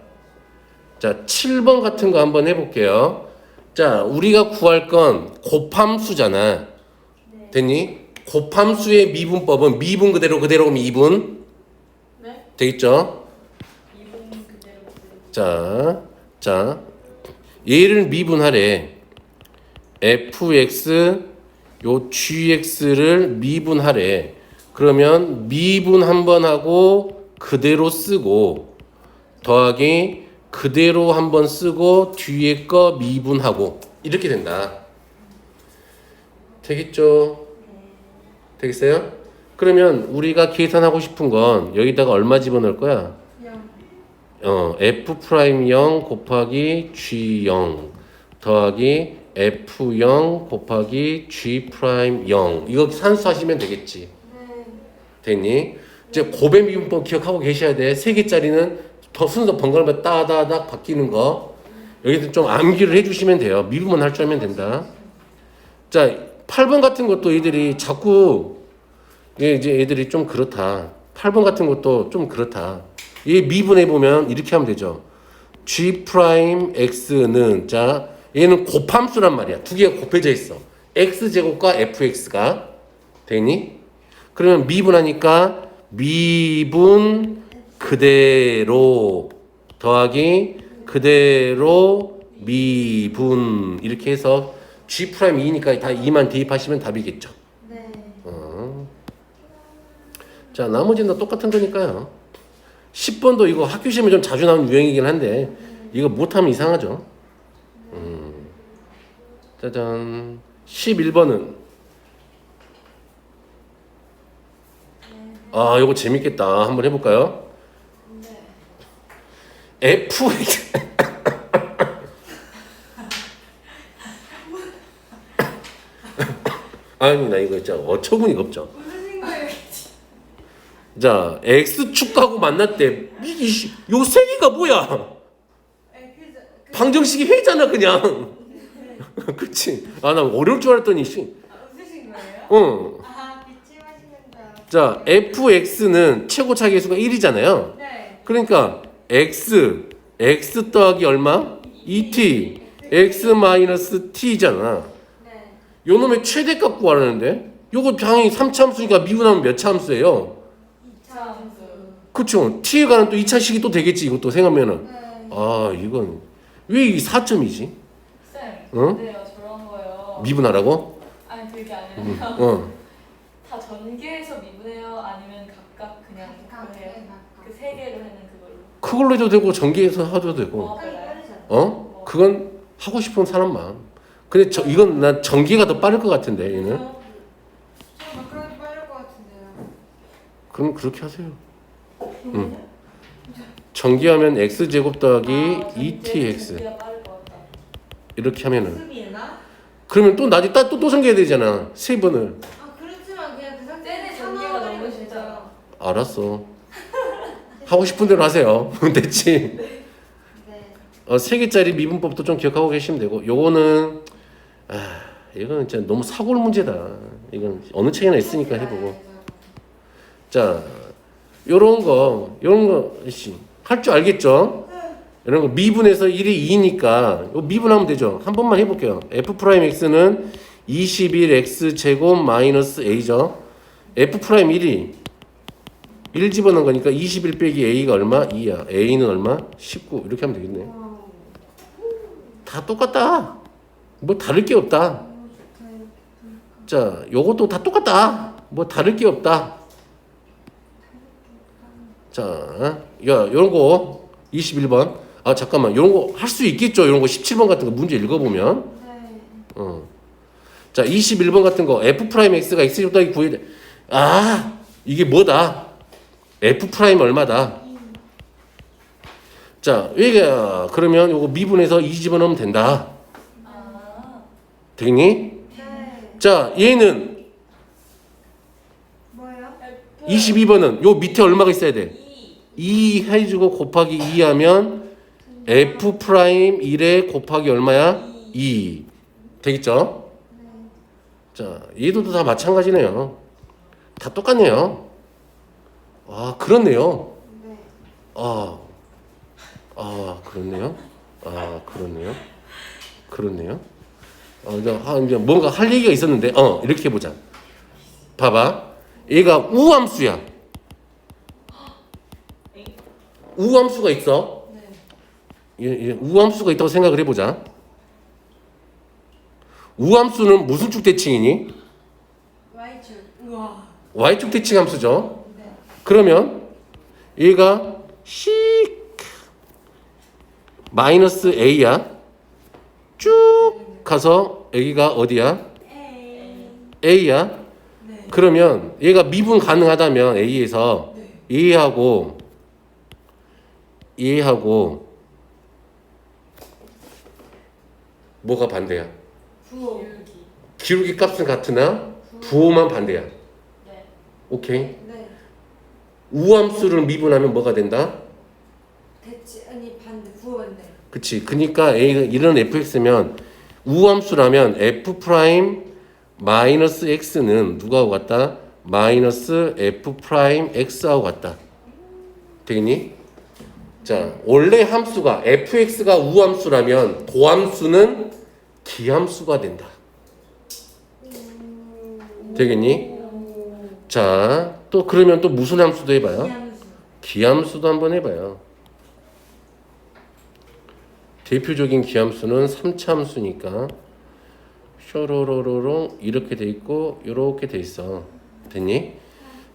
자 7번 같은 거 한번 해볼게요. 자 우리가 구할 건 곱함수잖아. 됐니? 곱함수의 미분법은 미분 그대로 미분 네? 되겠죠? 미분 그대로. 자 얘를 미분하래. fx 요 gx를 미분하래. 그러면 미분 한 번 하고 그대로 쓰고 더하기 그대로 한 번 쓰고 뒤에 거 미분하고 이렇게 된다. 되겠죠? 되겠어요? 그러면 우리가 계산하고 싶은 건 여기다가 얼마 집어넣을 거야? f'0 곱하기 g0 더하기 f0 곱하기 g'0 이거 산수하시면 되겠지. 네. 됐니? 이제 곱의 미분법 기억하고 계셔야 돼. 3개짜리는 더 순서 번갈아가며 따다닥 바뀌는 거 여기서 좀 암기를 해주시면 돼요. 미분만 할 줄 알면 된다. 자 8번 같은 것도 애들이 자꾸 이제 애들이 좀 그렇다. 8번 같은 것도 좀 그렇다. 얘 미분해 보면 이렇게 하면 되죠. g'x는 자 얘는 곱함수란 말이야. 두 개가 곱해져 있어. x제곱과 fx가 되니? 그러면 미분하니까 미분 그대로 더하기 그대로 미분 이렇게 해서 g'2니까 다 2만 대입하시면 답이겠죠. 네. 자 나머지는 다 똑같은 거니까요. 10번도 이거 학교 시험에 좀 자주 나오는 유형이긴 한데 이거 못하면 이상하죠. 짜잔 11번은 아 이거 재밌겠다. 한번 해볼까요? f 아니 나 이거 진짜 어처구니가 없죠. 무슨 거예요? 자 x축하고 만났대. 요 세 개가 뭐야? 방정식이 해잖아 그냥. 그치? 아 나 어려울 줄 알았더니 웃으신 거예요? 응. 아 기침하시는다. 자 fx는 최고차 계수가 1이잖아요. 네. 그러니까 x 더하기 얼마? 2t x 마이너스 t잖아. 네. 요 놈의 최대값 구하라는데 요거 당연히 3차 함수니까 미분하면 몇 차 함수예요? 2차 함수. 그쵸? t에 관한 또 2차식이 또 되겠지 이것도 생각하면은. 네. 아 이건 왜 이 4점이지? 쌤, 응? 근데요 저런 거요. 미분하라고? 아니 그게 아니라 다 전개해서 미분해요? 아니면 각각 그냥 해요? 그 세 개로 하는 그걸로. 그걸로 해도 되고 전개해서 해도 되고 빨리 빠르잖아. 어? 그건 하고 싶은 사람만. 근데 이건 난 전개가 더 빠를 것 같은데 얘는. 저 마크로니 빠를 것 같은데요. 그럼 그렇게 하세요. 전개하면 x제곱 더하기 2tx 전개가 빠를 것 같다. 이렇게 하면은 수비나? 그러면 또 나중에 또 전개해야 되잖아. 세 번을. 아 그렇지만 그냥 그 상태에 쟤네 전개가 너무 쉽잖아. 알았어. 하고 싶은 대로 하세요. 됐지? 네. 3개짜리 미분법도 좀 기억하고 계시면 되고 요거는 이거는 진짜 너무 사골 문제다. 이건 어느 책이나 있으니까 해보고. 자, 요런 거 할 줄 알겠죠? 이런 거 미분해서 1이 2니까 요 미분하면 되죠. 한 번만 해볼게요. f'x는 21x제곱 마이너스 a죠. f 프라임 1이 1 집어넣은 거니까 21 빼기 a가 얼마? 2야. a는 얼마? 19. 이렇게 하면 되겠네. 다 똑같다. 뭐 다를 게 없다. 자, 요것도 다 똑같다. 뭐 다를 게 없다. 자, 야, 요런 거 21번. 아, 잠깐만. 요런 거 할 수 있겠죠. 요런 거 17번 같은 거 문제 읽어보면. 네. 자, 21번 같은 거 f 프라임 x가 x 제곱 더하기 9에 아, 이게 뭐다? f 프라임 얼마다? 자, 얘가 그러면 요거 미분해서 2 집어넣으면 된다. 아, 되겠니? 네. 자, 얘는 뭐예요? F 22번은 요 밑에 얼마가 있어야 돼? 2 2 해주고 곱하기 2 하면 f 프라임 1에 곱하기 얼마야? 2 되겠죠? 자, 얘도 다 마찬가지네요. 다 똑같네요. 아, 그렇네요. 네. 그렇네요. 그렇네요. 그렇네요. 이제 뭔가 할 얘기가 있었는데, 이렇게 해보자. 봐봐. 얘가 우함수야. 우함수가 있어. 얘 우함수가 있다고 생각을 해보자. 우함수는 무슨 쭉 대칭이니? Y축. 우와. Y축 대칭 함수죠. 네. 그러면 얘가 씩 마이너스 A야. 쭉 가서 여기가 어디야? A야. 네. 그러면 얘가 미분 가능하다면 A에서 네. A하고 뭐가 반대야? 부호. 기울기 값은 같으나 부호만 반대야. 네. 오케이. 네. 우함수를 미분하면 뭐가 된다? 대치 아니 반대 부호 반대. 그치. 그니까 A가 이런 fx면 우함수라면 f 프라임 마이너스 x는 누구하고 같다? 마이너스 f 프라임 x하고 같다. 되겠니? 자, 원래 함수가 fx가 우함수라면 도함수는 기함수가 된다. 되겠니? 자, 또 그러면 또 무슨 함수도 해봐요? 이함수. 기함수도 한번 해봐요. 대표적인 기함수는 3차 함수니까 쇼로로로롱 이렇게 돼 있고 이렇게 돼 있어. 됐니?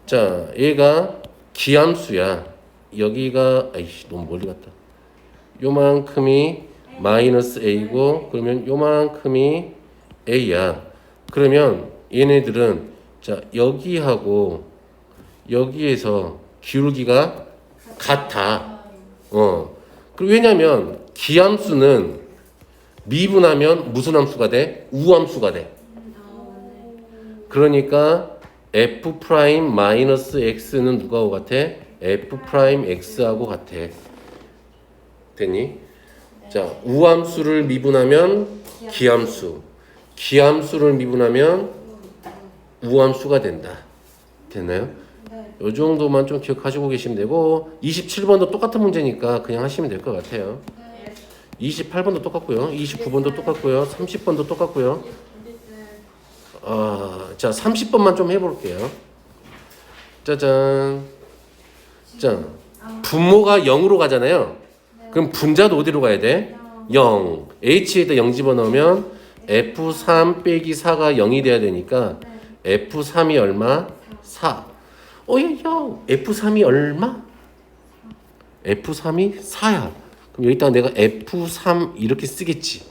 자, 얘가 기함수야. 여기가 아이씨 너무 멀리 갔다. 요만큼이 마이너스 a고 그러면 요만큼이 a야. 그러면 얘네들은 자 여기하고 여기에서 기울기가 같아. 그리고 왜냐면 기함수는 미분하면 무슨 함수가 돼? 우함수가 돼. 그러니까 f 프라임 마이너스 x는 누구하고 같아? f 프라임 x하고 같아. 됐니? 자, 우함수를 미분하면 기함수, 기함수를 미분하면 우함수가 된다. 됐나요? 네. 요 정도만 좀 기억하시고 계시면 되고 27번도 똑같은 문제니까 그냥 하시면 될 것 같아요. 28번도 똑같고요. 29번도 똑같고요. 30번도 똑같고요. 자, 30번만 좀 해볼게요. 짜잔. 자, 분모가 0으로 가잖아요. 그럼 분자도 어디로 가야 돼? 0. h에다 0 집어넣으면 f3 빼기 4가 0이 돼야 되니까 f3이 얼마? 4. 야, f3이 얼마? f3이 4야. 그럼 여기다가 내가 f3 이렇게 쓰겠지.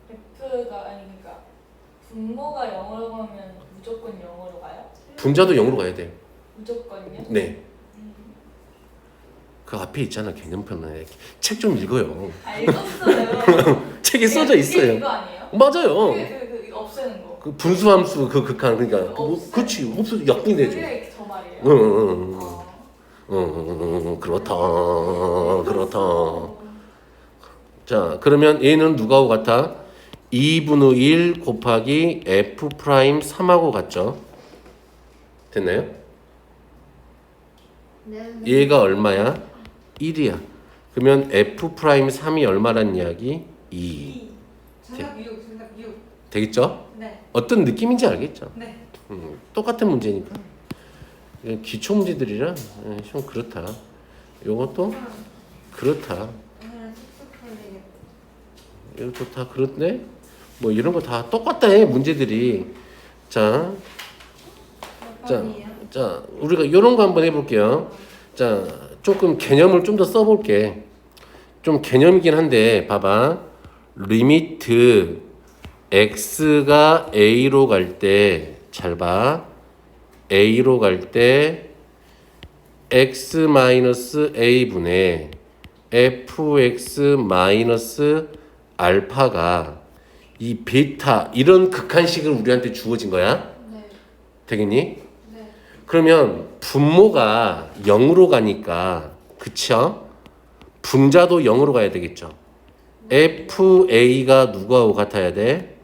F가 아니니까 분모가 0으로 가면 무조건 0으로 가요? 분자도 0으로 가야 돼. 무조건요? 네. 그 앞에 있잖아 개념표는. 책 좀 읽어요. 읽었어요. 책에 써져 있어요. 이거 아니에요? 맞아요. 그 없애는 거. 그 분수함수 그 극한 그러니까 그치 없어 약분이 되죠. 그게 저 말이에요. 그렇다. 자, 그러면 얘는 누구하고 같아? 2분의 1 곱하기 f 프라임 3하고 같죠? 됐나요? 네. 얘가 얼마야? 1이야. 그러면 f 프라임 3이 얼마란 이야기? 2. 정답 6. 정답 6. 되겠죠? 네. 어떤 느낌인지 알겠죠? 네. 똑같은 문제니까. 이게 기초 문제들이라 좀 그렇다. 요것도 그렇다. 오늘은 쑥쑥 풀리겠다. 이것도 다 그렇네. 뭐 이런 거 다 똑같다 해 문제들이. 자, 몇 자, 번이에요? 자, 우리가 이런 거 한번 해볼게요. 자, 조금 개념을 좀 더 써볼게. 좀 개념이긴 한데, 봐봐. 리미트 x가 a로 갈 때, 잘 봐. a로 갈 때 x-a분의 fx-알파가 이 베타 이런 극한식을 우리한테 주어진 거야. 네. 되겠니? 네. 그러면 분모가 0으로 가니까 그쵸? 분자도 0으로 가야 되겠죠. FA가 누구하고 같아야 돼?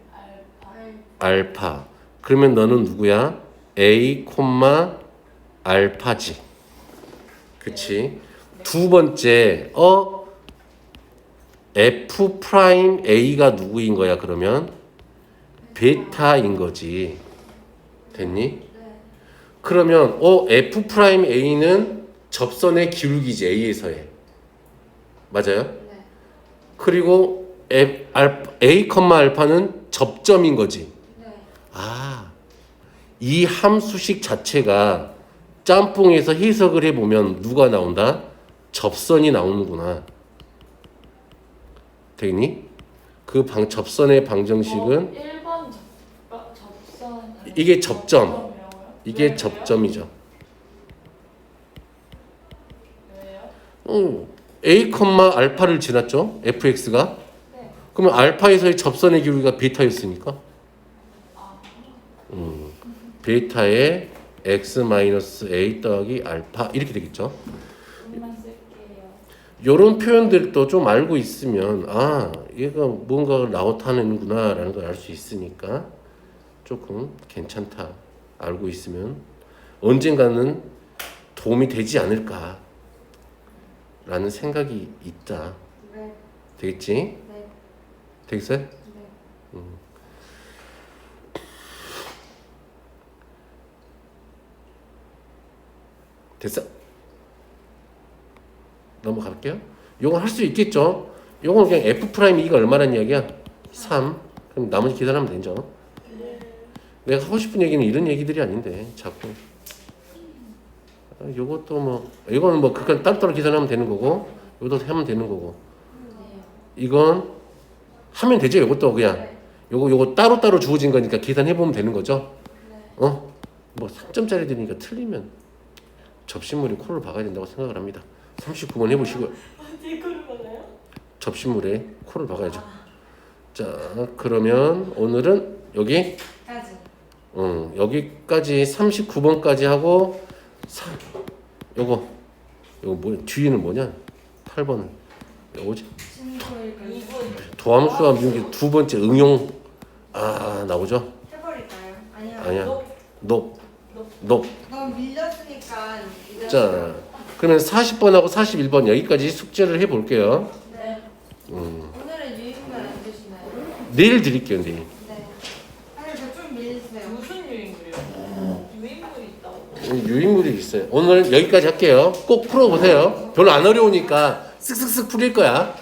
알파. 그러면 너는 누구야? A, 알파지. 그치? 두 번째, F 프라임 A가 누구인 거야, 그러면? 베타인 거지. 됐니? 네. 그러면, F 프라임 A는 접선의 기울기지, A에서의. 맞아요? 네. 그리고 A, 알파는 접점인 거지. 네. 아, 이 함수식 자체가 짬뽕에서 해석을 해보면 누가 나온다? 접선이 나오는구나. 되니? 그 접선의 방정식은 1번 접선. 이게 접점. 접점이라고요? 이게 왜요? 접점이죠. 왜요? A, 알파를 지났죠? fx가. 네. 그러면 알파에서의 접선의 기울기가 베타였으니까. 베타의 x-a 더하기 알파 이렇게 되겠죠. 우리만 쓸게요. 이런 표현들도 좀 알고 있으면 얘가 뭔가 나타내는구나 라는 걸 알 수 있으니까 조금 괜찮다. 알고 있으면 언젠가는 도움이 되지 않을까 라는 생각이 있다. 네. 되겠지? 네. 되겠어요? 네. 됐어? 넘어갈게요. 요건 할 수 있겠죠? 요건 그냥 F'2가 얼마란 이야기야? 3. 그럼 나머지 계산하면 되죠. 내가 하고 싶은 얘기는 이런 얘기들이 아닌데 자꾸 요것도 뭐 이거는 뭐 그건 따로따로 계산하면 되는 거고 요것도 하면 되는 거고 이건 하면 되죠. 요것도 그냥 요거 따로따로 주어진 거니까 계산해보면 되는 거죠. 뭐 3점짜리 되니까 틀리면 접시물에 코를 박아야 된다고 생각을 합니다. 39번 해보시고요. 어디 거를 받아요? 접시물에 코를 박아야죠. 자, 그러면 오늘은 여기 까지. 여기까지 39번까지 하고 요거 뭐 뒤에는 뭐냐? 8번은 요거지. 친구일까요? 2분. 도함수와 미분계 두 번째 응용 나오죠? 해버릴까요? 아니요. 아니야. 높. 너무 밀렸으니까 이제. 자, 그러면 40번하고 41번 여기까지 숙제를 해볼게요. 네. 오늘은 유인물 안 주시나요? 내일 드릴게요, 내일. 네. 아니 저좀 밀리세요. 무슨 유인물이요? 유인물이 있다고. 유인물이 있어요. 오늘 여기까지 할게요. 꼭 풀어보세요. 별로 안 어려우니까 쓱쓱쓱 풀릴 거야.